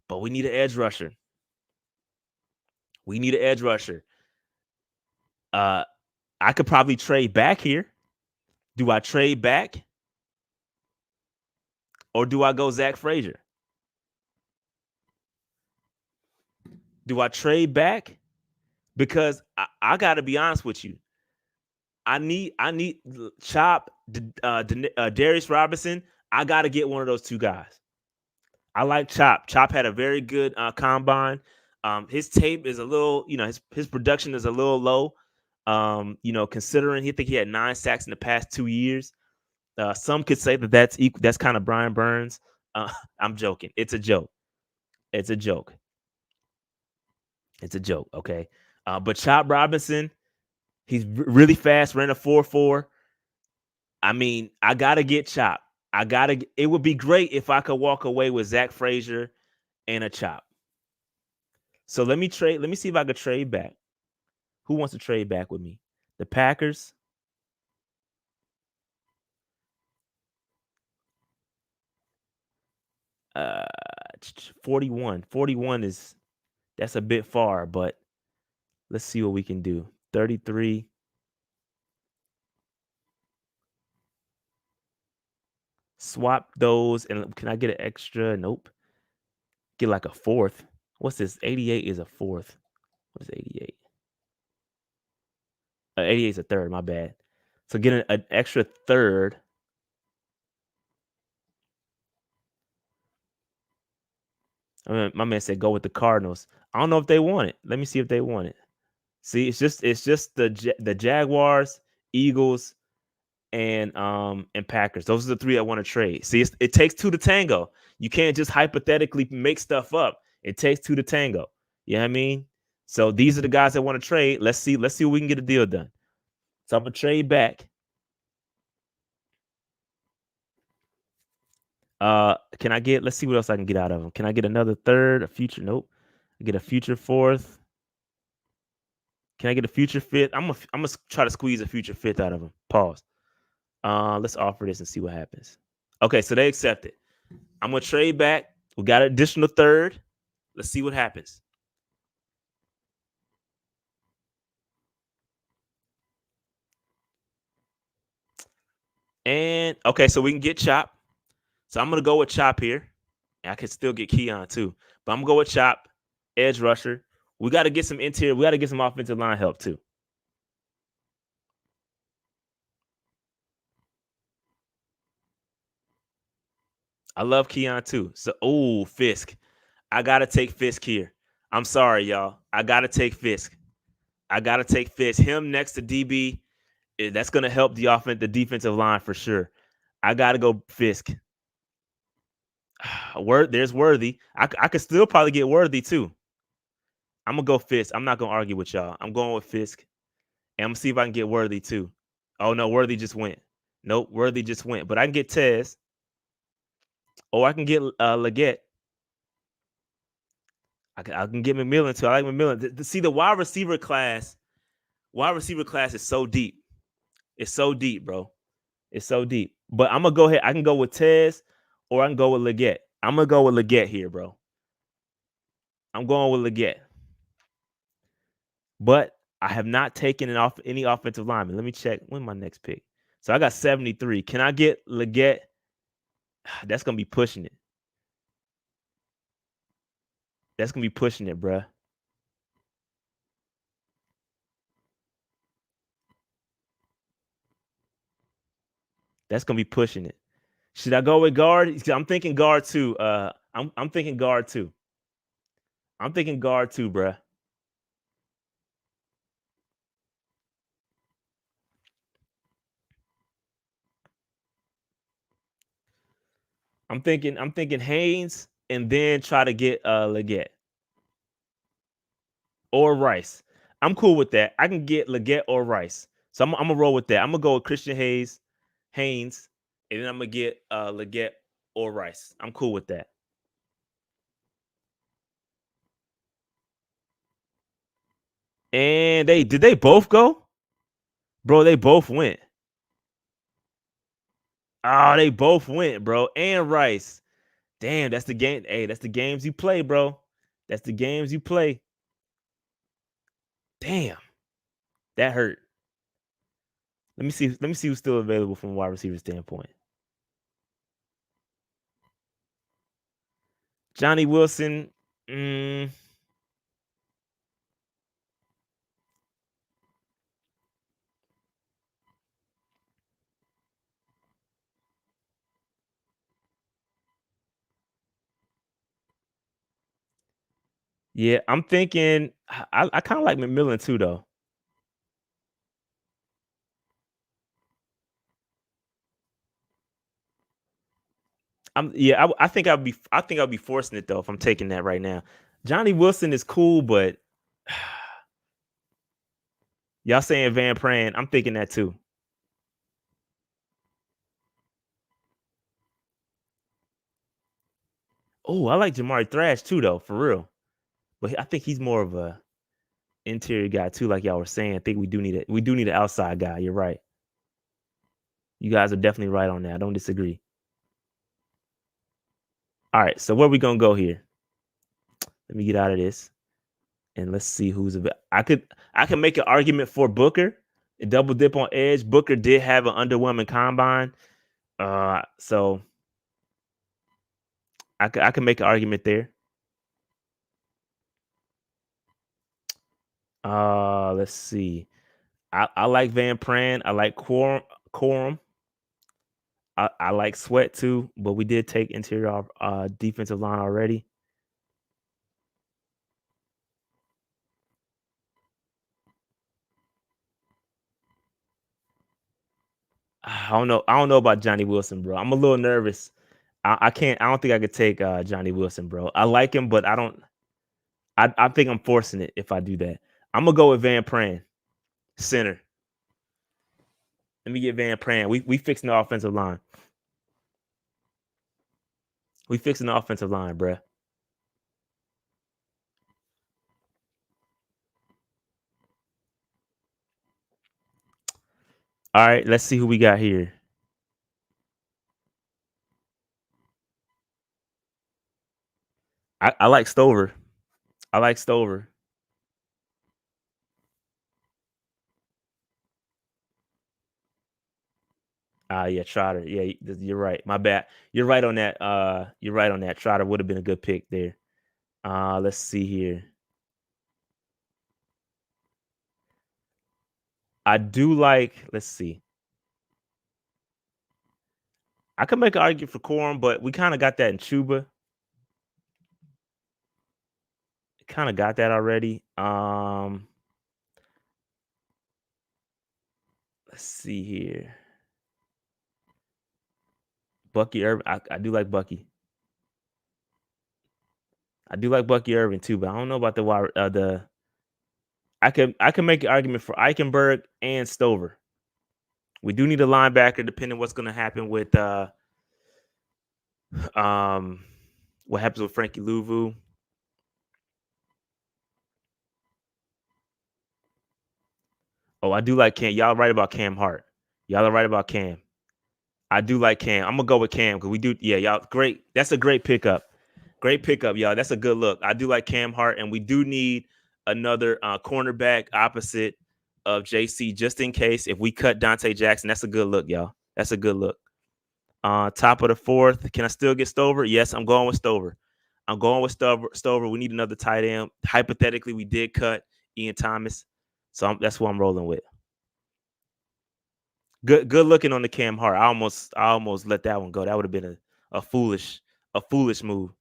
But we need an edge rusher. We need an edge rusher. I could probably trade back here. Do I trade back? Or do I go Zach Frazier? Do I trade back? Because I got to be honest with you. I need Chop, Darius Robinson. I got to get one of those two guys. I like Chop. Chop had a very good combine. His tape is a little, his production is a little low. Considering he had 9 sacks in the past 2 years. Some could say that that's equal. That's kind of Brian Burns. I'm joking. It's a joke. It's a joke. It's a joke. Okay. But Chop Robinson, he's really fast. Ran a 4.4. I mean, I gotta get Chop. It would be great if I could walk away with Zach Frazier and a Chop. So let me trade. Let me see if I could trade back. Who wants to trade back with me? The Packers. 41. 41 that's a bit far, but let's see what we can do. 33. Swap those, and can I get an extra? Nope. Get like a fourth. What's this? 88 is a fourth. What is 88? 88 is a third. My bad. So get an extra third. My man said go with the Cardinals. I don't know if they want it. Let me see if they want it. See, it's just the Jaguars, Eagles, and Packers. Those are the 3 I want to trade. See, it takes 2 to tango. You can't just hypothetically make stuff up. It takes 2 to tango. You know what I mean? So these are the guys I want to trade. Let's see if we can get a deal done. So I'm gonna trade back. Can I get? Let's see what else I can get out of them. Can I get another third? A future? Nope. I get a future fourth. Can I get a future fifth? I'm gonna try to squeeze a future fifth out of them. Pause. Let's offer this and see what happens. Okay, so they accept it. I'm gonna trade back. We got an additional third. Let's see what happens. And okay, so we can get Chop. So I'm gonna go with Chop here. And I can still get Keon too. But I'm gonna go with Chop, edge rusher. We got to get some interior. We got to get some offensive line help too. I love Keon too. So, Fisk. I got to take Fisk here. I'm sorry, y'all. I got to take Fisk. Him next to DB. That's going to help the defensive line for sure. I got to go Fisk. There's Worthy. I could still probably get Worthy too. I'm going to go Fisk. I'm not going to argue with y'all. I'm going with Fisk. And I'm going to see if I can get Worthy too. Oh, no, Worthy just went. Nope, Worthy just went. But I can get Tez. Or I can get Leggett. I can get McMillan too. I like McMillan. See, the wide receiver class is so deep. It's so deep, bro. It's so deep. But I'm gonna go ahead. I can go with Tez, or I can go with Leggett. I'm gonna go with Leggett here, bro. I'm going with Leggett. But I have not taken any offensive lineman. Let me check. When's my next pick? So I got 73. Can I get Leggett? That's gonna be pushing it. That's gonna be pushing it, bruh. That's gonna be pushing it. Should I go with guard? I'm thinking guard too. I'm thinking guard too. I'm thinking guard too, bruh. I'm thinking Haynes and then try to get Leggett or Rice. I'm cool with that. I can get Leggett or Rice. So I'm gonna roll with that. I'm gonna go with Christian Haynes, and then I'm gonna get Leggett or Rice. I'm cool with that. And did they both go? Bro, they both went. Oh, they both went, bro. And Rice. Damn, that's the game. Hey, that's the games you play, bro. That's the games you play. Damn, that hurt. Let me see. Let me see who's still available from a wide receiver standpoint. Johnny Wilson. Mm, yeah, I'm thinking. I kind of like McMillan too, though. I think I'll be forcing it though if I'm taking that right now. Johnny Wilson is cool, but y'all saying Van Pran. I'm thinking that too. Oh, I like Jamari Thrash too, though, for real. But I think he's more of a interior guy too, like y'all were saying. I think we do need an outside guy. You're right. You guys are definitely right on that. I don't disagree. All right, so where we gonna go here? Let me get out of this and let's see who's available. I could make an argument for Booker. A double dip on edge. Booker did have an underwhelming combine. So I can make an argument there. Let's see. I like Van Pran. I like Quorum. I like Sweat too, but we did take interior defensive line already. I don't know. I don't know about Johnny Wilson, bro. I'm a little nervous. I can't. I don't think I could take Johnny Wilson, bro. I like him, but I don't. I think I'm forcing it if I do that. I'm gonna go with Van Pran, center. Let me get Van Pran. We fixing the offensive line. We fixing the offensive line, bro. All right, let's see who we got here. I like Stover. I like Stover. Yeah, Trotter. Yeah, you're right. My bad. You're right on that. You're right on that. Trotter would have been a good pick there. Let's see here. I do like. Let's see. I could make an argument for Corum, but we kind of got that in Chuba. Kind of got that already. Let's see here. Bucky Irvin. I do like Bucky. I do like Bucky Irvin too, but I don't know about the. I can make an argument for Eichenberg and Stover. We do need a linebacker, depending what's going to happen with um what happens with Frankie Louvu. Oh, I do like Cam. Y'all right about Cam Hart. Y'all are right about Cam. I do like Cam. I'm gonna go with Cam because we do. Yeah, y'all great. That's a great pickup. Great pickup, y'all. That's a good look. I do like Cam Hart, and we do need another cornerback opposite of JC just in case if we cut Dante Jackson. That's a good look, y'all. That's a good look. Top of the fourth. Can I still get Stover? Yes, I'm going with Stover. I'm going with Stover. We need another tight end. Hypothetically, we did cut Ian Thomas, so that's who I'm rolling with. Good looking on the Cam Hart. I almost let that one go. That would have been a foolish move.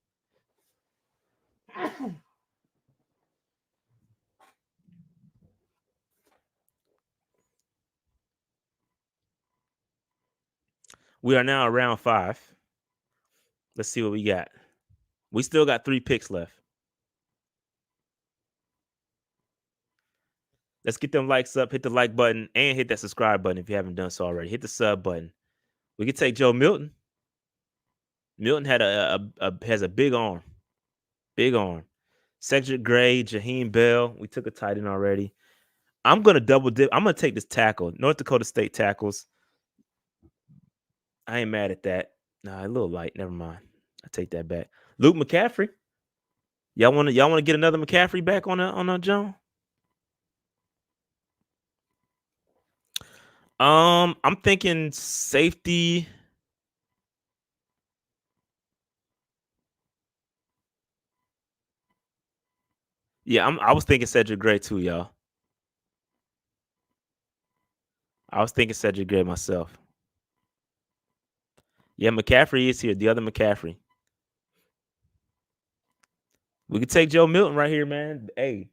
We are now around 5. Let's see what we got. We still got 3 picks left. Let's get them likes up. Hit the like button and hit that subscribe button if you haven't done so already. Hit the sub button. We can take Joe Milton. Milton had has a big arm. Big arm. Cedric Gray, Jaheim Bell. We took a tight end already. I'm gonna double dip. I'm gonna take this tackle. North Dakota State tackles. I ain't mad at that. Nah, a little light. Never mind. I take that back. Luke McCaffrey. Y'all wanna get another McCaffrey back on a John? I'm thinking safety. Yeah, I was thinking Cedric Gray too, y'all. I was thinking Cedric Gray myself. Yeah, McCaffrey is here. The other McCaffrey. We could take Joe Milton right here, man. Hey,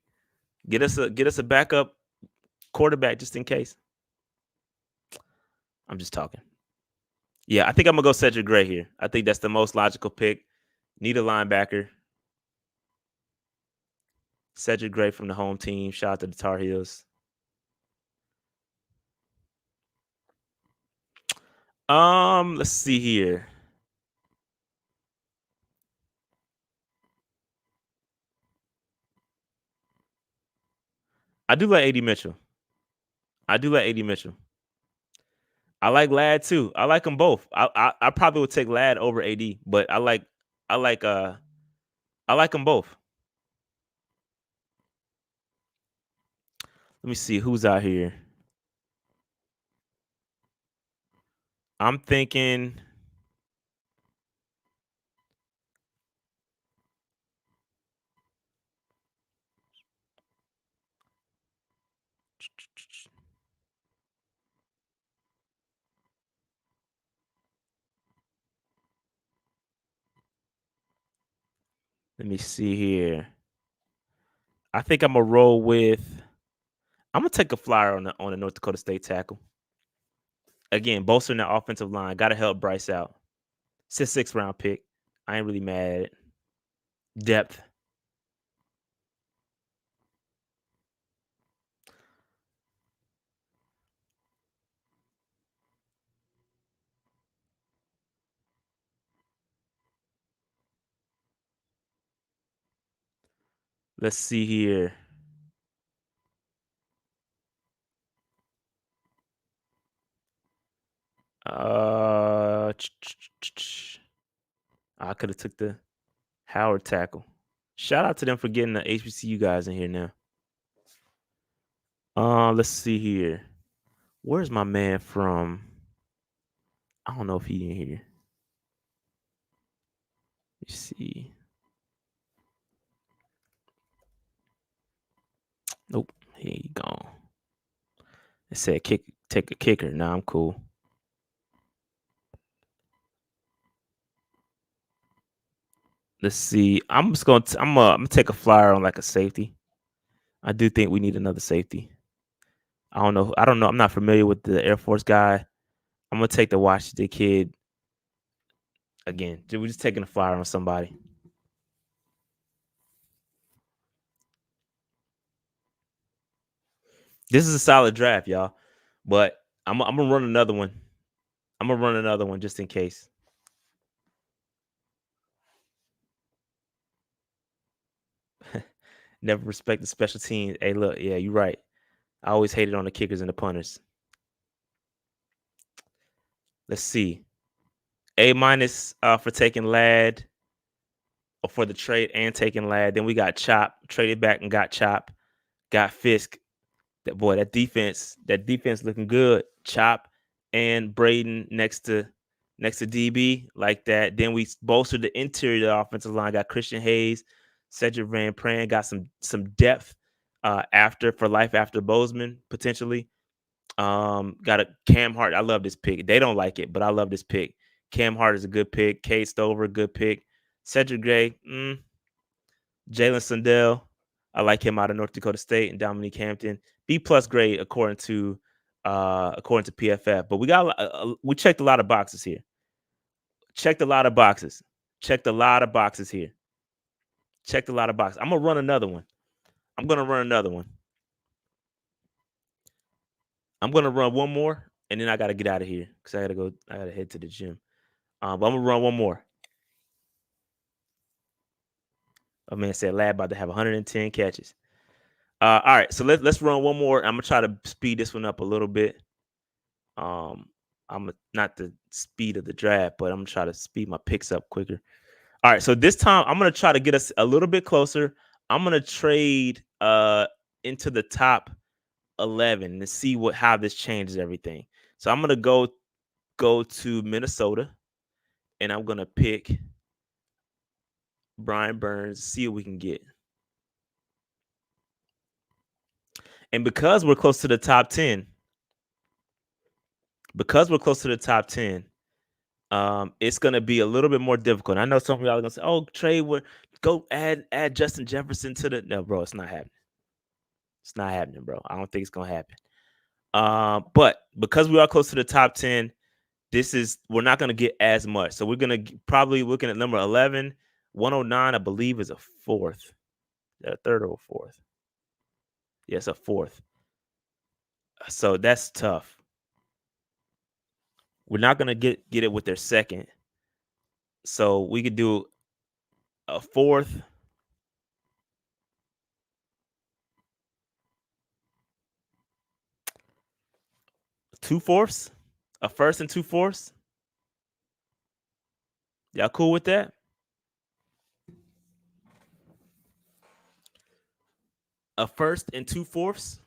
get us a backup quarterback just in case. I'm just talking. Yeah, I think I'm gonna go Cedric Gray here. I think that's the most logical pick. Need a linebacker. Cedric Gray from the home team. Shout out to the Tar Heels. Let's see here. I do like AD Mitchell. I do like AD Mitchell. I like Lad too. I like them both. I probably would take Lad over AD, but I like I like them both. Let me see who's out here. I'm thinking let me see here. I think I'm gonna roll with I'm gonna take a flyer on the North Dakota State tackle. Again, bolstering that offensive line. Gotta help Bryce out. It's a 6th round pick. I ain't really mad at it. Depth. Let's see here. Uh, I could have took the Howard tackle. Shout out to them for getting the HBCU guys in here now. Let's see here. Where's my man from? I don't know if he in here. Let's see. Nope, he ain't gone. It said take a kicker. Nah, I'm cool. Let's see. I'm gonna take a flyer on like a safety. I do think we need another safety. I don't know. I don't know. I'm not familiar with the Air Force guy. I'm gonna take the Washington kid again. We're just taking a flyer on somebody. This is a solid draft, y'all. But I'm gonna run another one. I'm gonna run another one just in case. Never respect the special teams. Hey, look, yeah, you're right. I always hated on the kickers and the punters. Let's see. A minus for taking Lad or for the trade and taking Lad. Then we got Chop, traded back and got Chop, got Fisk. That defense looking good. Chop and Braden next to DB like that. Then we bolstered the interior of the offensive line. Got Christian Hayes, Cedric Van Pran. Got some depth after for life after Bozeman potentially. Got a Cam Hart. I love this pick. They don't like it, but I love this pick. Cam Hart is a good pick. Cade Stover, good pick. Cedric Gray, Jalen Sundell. I like him out of North Dakota State, and Dominique Hampton. B plus grade according to PFF. But we checked a lot of boxes here. Checked a lot of boxes. Checked a lot of boxes here. Checked a lot of boxes. I'm gonna run another one. I'm gonna run another one. I'm gonna run one more, and then I gotta get out of here because I gotta go. I gotta head to the gym. But I'm gonna run one more. A man said Lad about to have 110 catches. All right, so let's run one more. I'm gonna try to speed this one up a little bit. I'm not the speed of the draft, but I'm gonna try to speed my picks up quicker. All right, so this time I'm gonna try to get us a little bit closer. I'm gonna trade into the top 11 and see how this changes everything. So I'm gonna go to Minnesota, and I'm gonna pick Brian Burns. See what we can get. And because we're close to the top 10, it's gonna be a little bit more difficult. I know some of y'all are gonna say, "Oh, trade go add Justin Jefferson to the." No, bro, it's not happening. It's not happening, bro. I don't think it's gonna happen. But because we are close to the top 10, we're not gonna get as much. So we're gonna probably looking at number 11, 109. I believe is a fourth, a third or a fourth. Yes, a fourth. So that's tough. We're not gonna get it with their second. So we could do a fourth. Two-fourths, a first and two-fourths. Y'all cool with that? A first and two-fourths?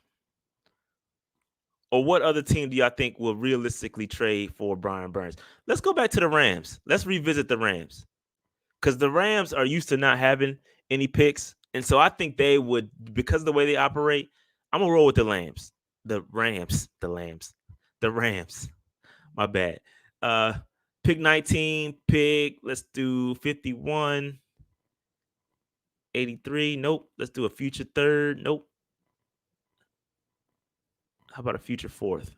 Or what other team do y'all think will realistically trade for Brian Burns? Let's go back to the Rams. Let's revisit the Rams. Because the Rams are used to not having any picks. And so I think they would, because of the way they operate, I'm going to roll with the Lambs. The Rams. My bad. Pick 19, let's do 51, 83. Nope. Let's do a future third. Nope. How about a future fourth?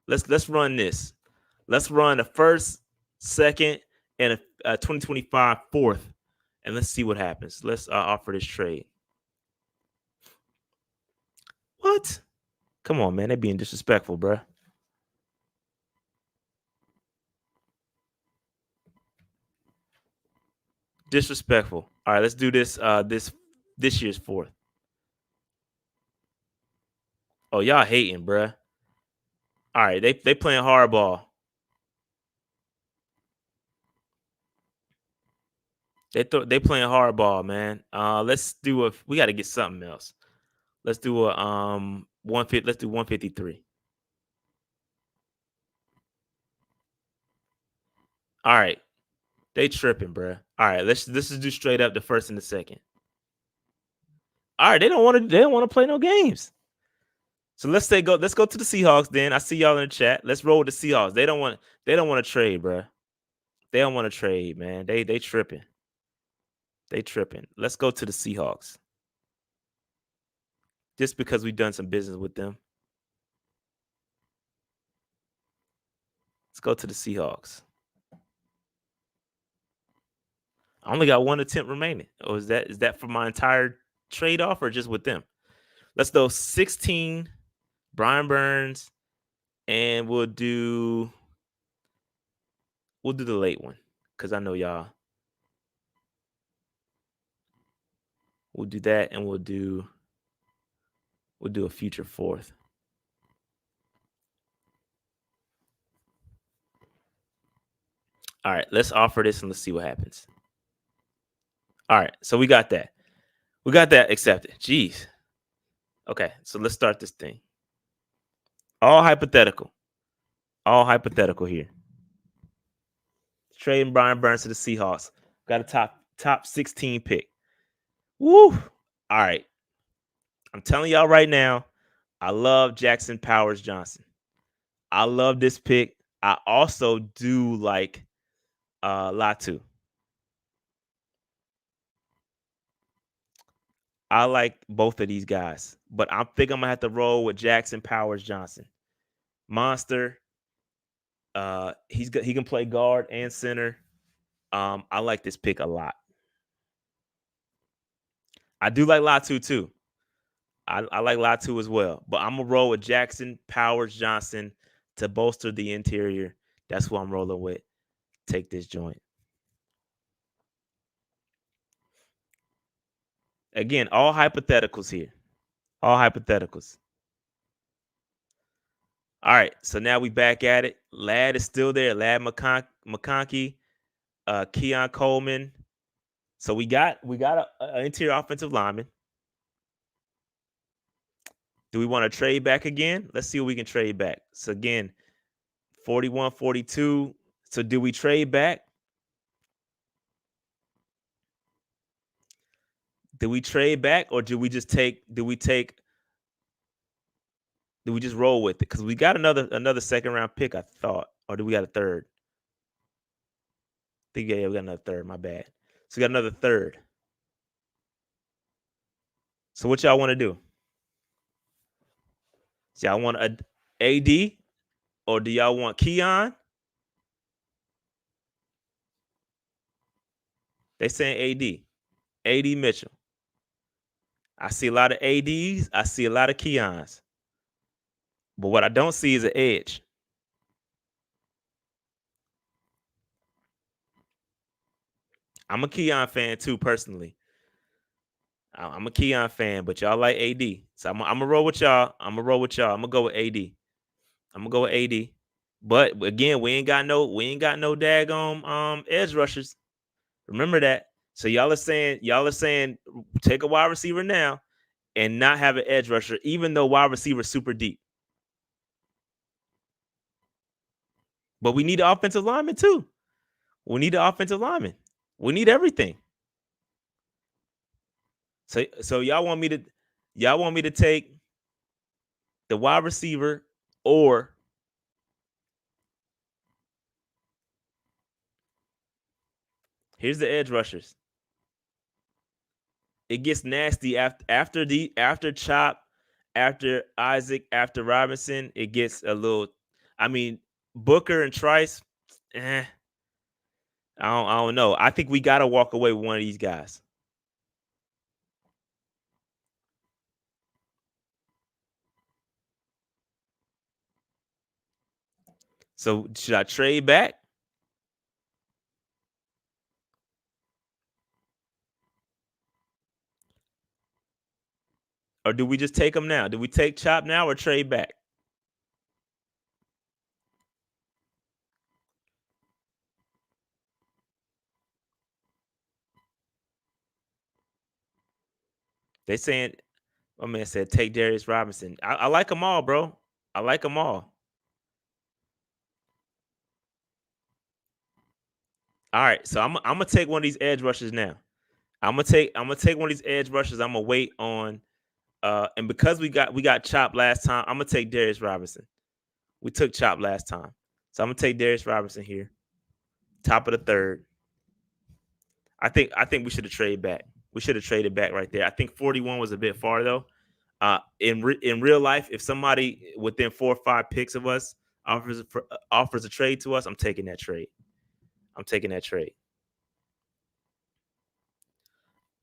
Let's run this. Let's run a first, second, and a 2025 fourth, and let's see what happens. Let's offer this trade. What? Come on, man. They're being disrespectful, bro. Disrespectful. All right, let's do this. This year's fourth. Oh, y'all hating, bruh. All right, they playing hardball. They playing hardball, man. Let's do we got to get something else. Let's do a 150. Let's do 153. All right, they tripping, bruh. All right, let's just do straight up the first and the second. All right, they don't want to play no games. So let's go to the Seahawks then. I see y'all in the chat. Let's roll with the Seahawks. They don't want to trade, bruh. They don't want to trade, man. They tripping. They tripping. Let's go to the Seahawks. Just because we've done some business with them. Let's go to the Seahawks. I only got one attempt remaining. Or is that for my entire trade off or just with them? Let's go 16, Brian Burns, and we'll do the late one because I know y'all. We'll do that, and we'll do a future fourth. All right, let's offer this and let's see what happens. All right, so we got that. We got that accepted. Jeez. Okay, so let's start this thing. All hypothetical. All hypothetical here. Trading Brian Burns to the Seahawks. Got a top 16 pick. Woo! All right. I'm telling y'all right now, I love Jackson Powers Johnson. I love this pick. I also do like Latu. I like both of these guys, but I think I'm gonna have to roll with Jackson Powers Johnson. Monster. He can play guard and center. I like this pick a lot. I do like Latu too. I like Latu as well, but I'm gonna roll with Jackson Powers Johnson to bolster the interior. That's who I'm rolling with. Take this joint. Again, all hypotheticals here. All hypotheticals. All right, so now we back at it. Ladd is still there. Ladd McConkey, Keon Coleman. So we got a interior offensive lineman. Do we want to trade back again? Let's see what we can trade back. So again, 41, 42. So do we trade back? Do we trade back or do we just roll with it? Because we got another second round pick, I thought. Or do we got a third? I think yeah, we got another third. My bad. So we got another third. So what y'all want to do? So y'all want a AD or do y'all want Keon? They saying AD. AD Mitchell. I see a lot of ADs. I see a lot of Keons. But what I don't see is an edge. I'm a Keon fan too, personally. I'm a Keon fan, but y'all like AD. So I'm gonna roll with y'all. I'm gonna roll with y'all. I'm gonna go with AD. I'm gonna go with AD. But again, we ain't got no daggone edge rushers. Remember that. So y'all are saying take a wide receiver now and not have an edge rusher, even though wide receiver super deep. But we need an offensive lineman too. We need an offensive lineman. We need everything. So y'all want me to take the wide receiver or here's the edge rushers. It gets nasty after Chop, after Isaac, after Robinson. It gets a little. I mean, Booker and Trice. Eh, I don't know. I think we got to walk away with one of these guys. So should I trade back, or do we just take them now? Do we take Chop now or trade back? They saying my man said take Darius Robinson. I like them all, bro. I like them all. All right, so I'm gonna take one of these edge rushers now. I'm gonna take one of these edge rushers. I'm gonna wait on and because we got Chop last time, I'm gonna take Darius Robinson. We took Chop last time, so I'm gonna take Darius Robinson here, top of the third. I think we should have traded back. We should have traded back right there. I think 41 was a bit far though. In real life, if somebody within 4 or 5 picks of us offers a trade to us, I'm taking that trade. I'm taking that trade.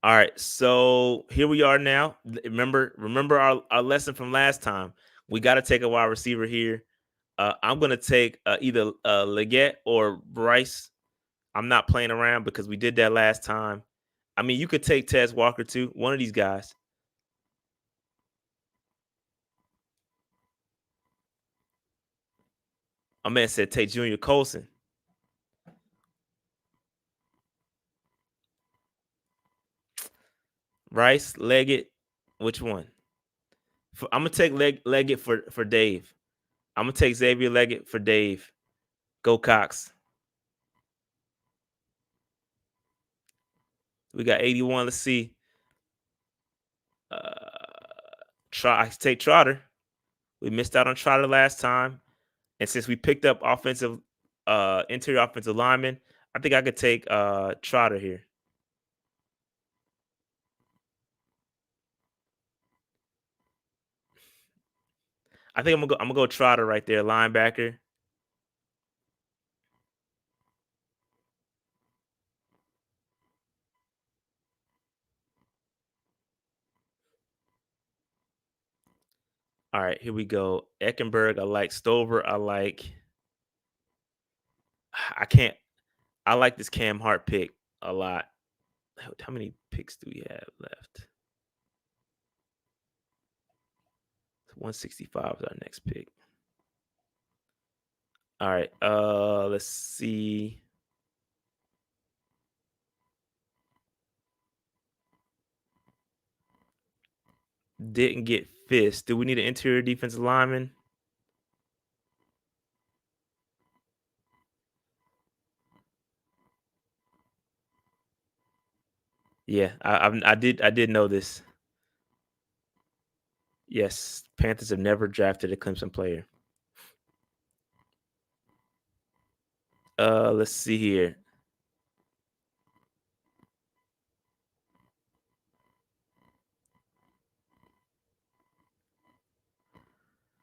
All right, so here we are now. Remember our lesson from last time. We got to take a wide receiver here. I'm gonna take either Leggett or Bryce. I'm not playing around because we did that last time. I mean, you could take Tez Walker too. One of these guys. A man said take Junior Colson, Rice, Leggett. Which one? I'm gonna take Leggett for Dave. I'm gonna take Xavier Leggett for Dave. Go Cox. We got 81. Let's see. I take Trotter. We missed out on Trotter last time, and since we picked up interior offensive lineman, I think I could take Trotter here. I think I'm gonna go Trotter right there, linebacker. All right, here we go. Eckenberg, I like Stover. I like. I can't. I like this Cam Hart pick a lot. How many picks do we have left? 165 is our next pick. All right. Let's see. Didn't get Fist. Do we need an interior defensive lineman? Yeah, I did know this. Yes, Panthers have never drafted a Clemson player. Let's see here.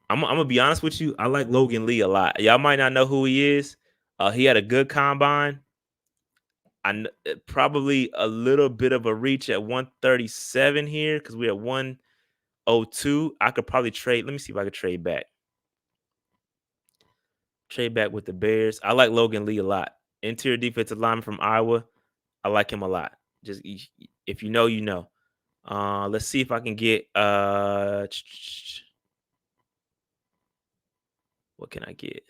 I'm gonna be honest with you. I like Logan Lee a lot. Y'all might not know who he is. He had a good combine. Probably a little bit of a reach at 137 here because we're at 102. I could probably trade. Let me see if I could trade back. Trade back with the Bears. I like Logan Lee a lot. Interior defensive lineman from Iowa. I like him a lot. Just if you know, you know. Let's see if I can get what can I get?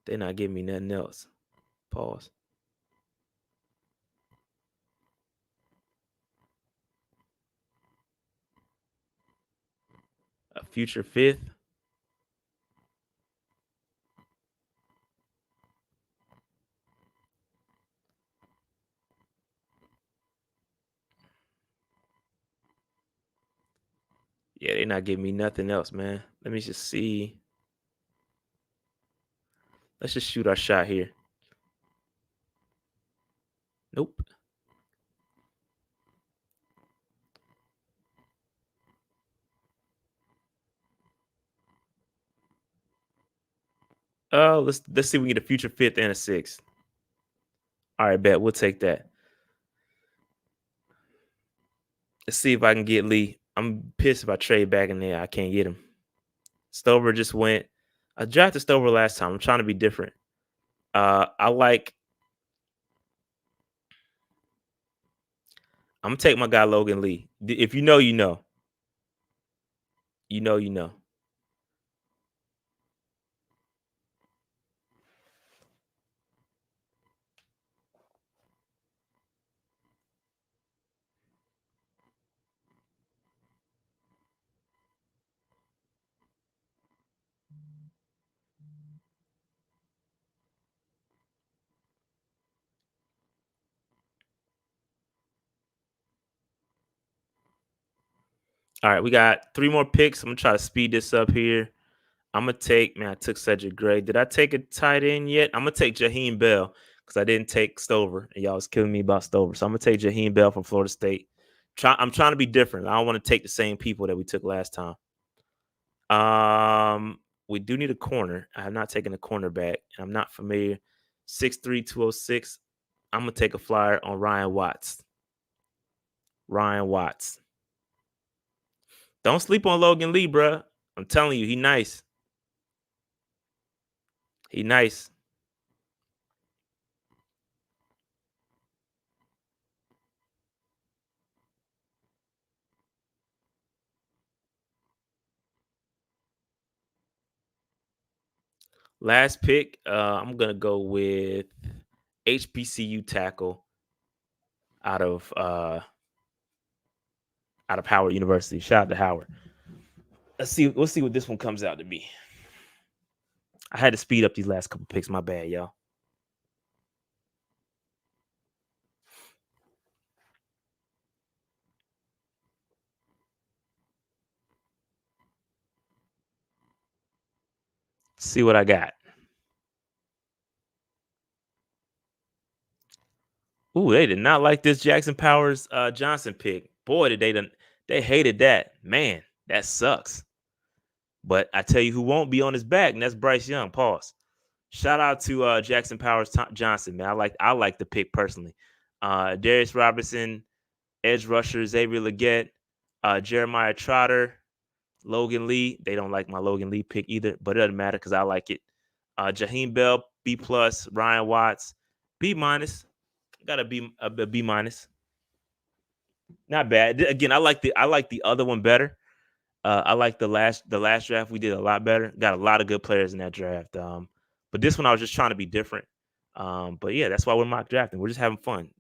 They're not giving me nothing else. Pause. A future fifth. Yeah, they're not giving me nothing else, man. Let me just see. Let's just shoot our shot here. Nope. Oh, let's see if we can get a future fifth and a sixth. All right, bet we'll take that. Let's see if I can get Lee. I'm pissed if I trade back in there. I can't get him. Stover just went. I drafted Stover last time. I'm trying to be different. I like. I'm gonna take my guy Logan Lee. If you know, you know. You know, you know. All right, we got 3 more picks. I'm gonna try to speed this up here. I'm gonna take, man, I took Cedric Gray. Did I take a tight end yet? I'm gonna take Jaheim Bell because I didn't take Stover, and y'all was killing me about Stover. So I'm gonna take Jaheim Bell from Florida State. I'm trying to be different. I don't want to take the same people that we took last time. We do need a corner. I have not taken a cornerback. I'm not familiar. 6'3", 206. I'm gonna take a flyer on Ryan Watts. Ryan Watts. Don't sleep on Logan Lee, bruh. I'm telling you, he nice. He nice. Last pick, I'm gonna go with HBCU tackle out of Howard University. Shout out to Howard. Let's see what this one comes out to be. I had to speed up these last couple picks. My bad, y'all. See what I got. Ooh, they did not like this Jackson Powers Johnson pick. Boy, they hated that. Man, that sucks. But I tell you who won't be on his back, and that's Bryce Young. Pause. Shout out to Jackson Powers Johnson, man. I like the pick personally. Darius Robertson, edge rusher Xavier Legette, Jeremiah Trotter, Logan Lee. They don't like my Logan Lee pick either, but it doesn't matter because I like it. Jaheim Bell, B plus. Ryan Watts, B minus. Got a B minus. Not bad. Again, I like the other one better. I like the last draft we did a lot better. Got a lot of good players in that draft. But this one I was just trying to be different. But yeah, that's why we're mock drafting. We're just having fun.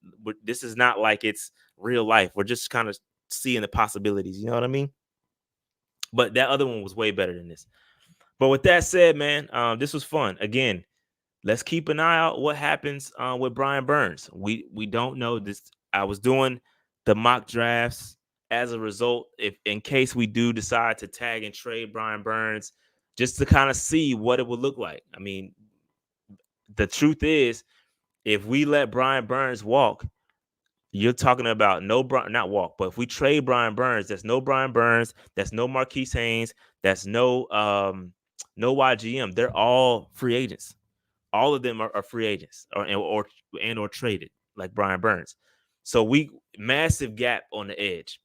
This is not like it's real life. We're just kind of seeing the possibilities. You know what I mean? But that other one was way better than this. But with that said, man, this was fun. Again, let's keep an eye out what happens with Brian Burns. We don't know this. I was doing the mock drafts as a result, if in case we do decide to tag and trade Brian Burns, just to kind of see what it would look like. I mean, the truth is, if we let Brian Burns walk, you're talking about no Brian, not walk, but if we trade Brian Burns, there's no Brian Burns, that's no Marquise Haynes, that's no YGM. They're all free agents. All of them are free agents or traded like Brian Burns. So we massive gap on the edge,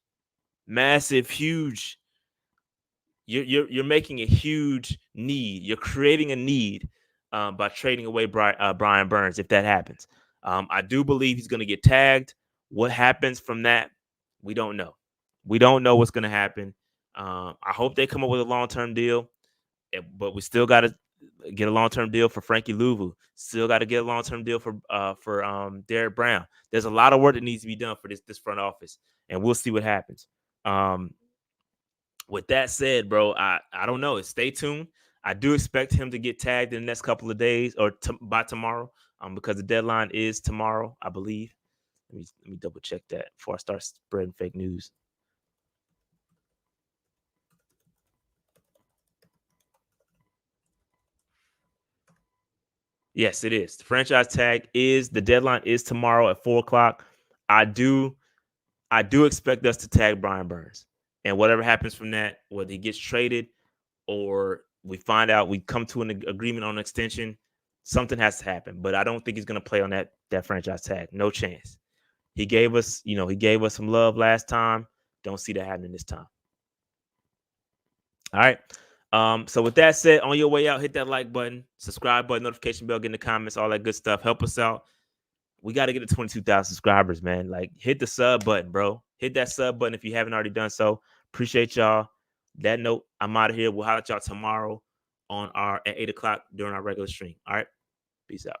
massive, huge. You're making a huge need. You're creating a need by trading away Brian Burns if that happens. I do believe he's going to get tagged. What happens from that, we don't know. We don't know what's going to happen. I hope they come up with a long-term deal, but we still got to get a long-term deal for Frankie Louvu. Still got to get a long-term deal for Derek Brown. There's a lot of work that needs to be done for this front office, and we'll see what happens. With that said, bro, I don't know. Stay tuned. I do expect him to get tagged in the next couple of days or by tomorrow, because the deadline is tomorrow, I believe. Let me double check that before I start spreading fake news. Yes, it is. The franchise tag the deadline is tomorrow at 4:00. I do expect us to tag Brian Burns. And whatever happens from that, whether he gets traded or we find out we come to an agreement on an extension, something has to happen. But I don't think he's going to play on that franchise tag. No chance. He gave us some love last time. Don't see that happening this time. All right. So with that said, on your way out, hit that like button, subscribe button, notification bell, get in the comments, all that good stuff. Help us out. We got to get to 22,000 subscribers, man. Like, hit the sub button, bro. Hit that sub button if you haven't already done so. Appreciate y'all. That note, I'm out of here. We'll holler at y'all tomorrow at 8:00 during our regular stream. All right. Peace out.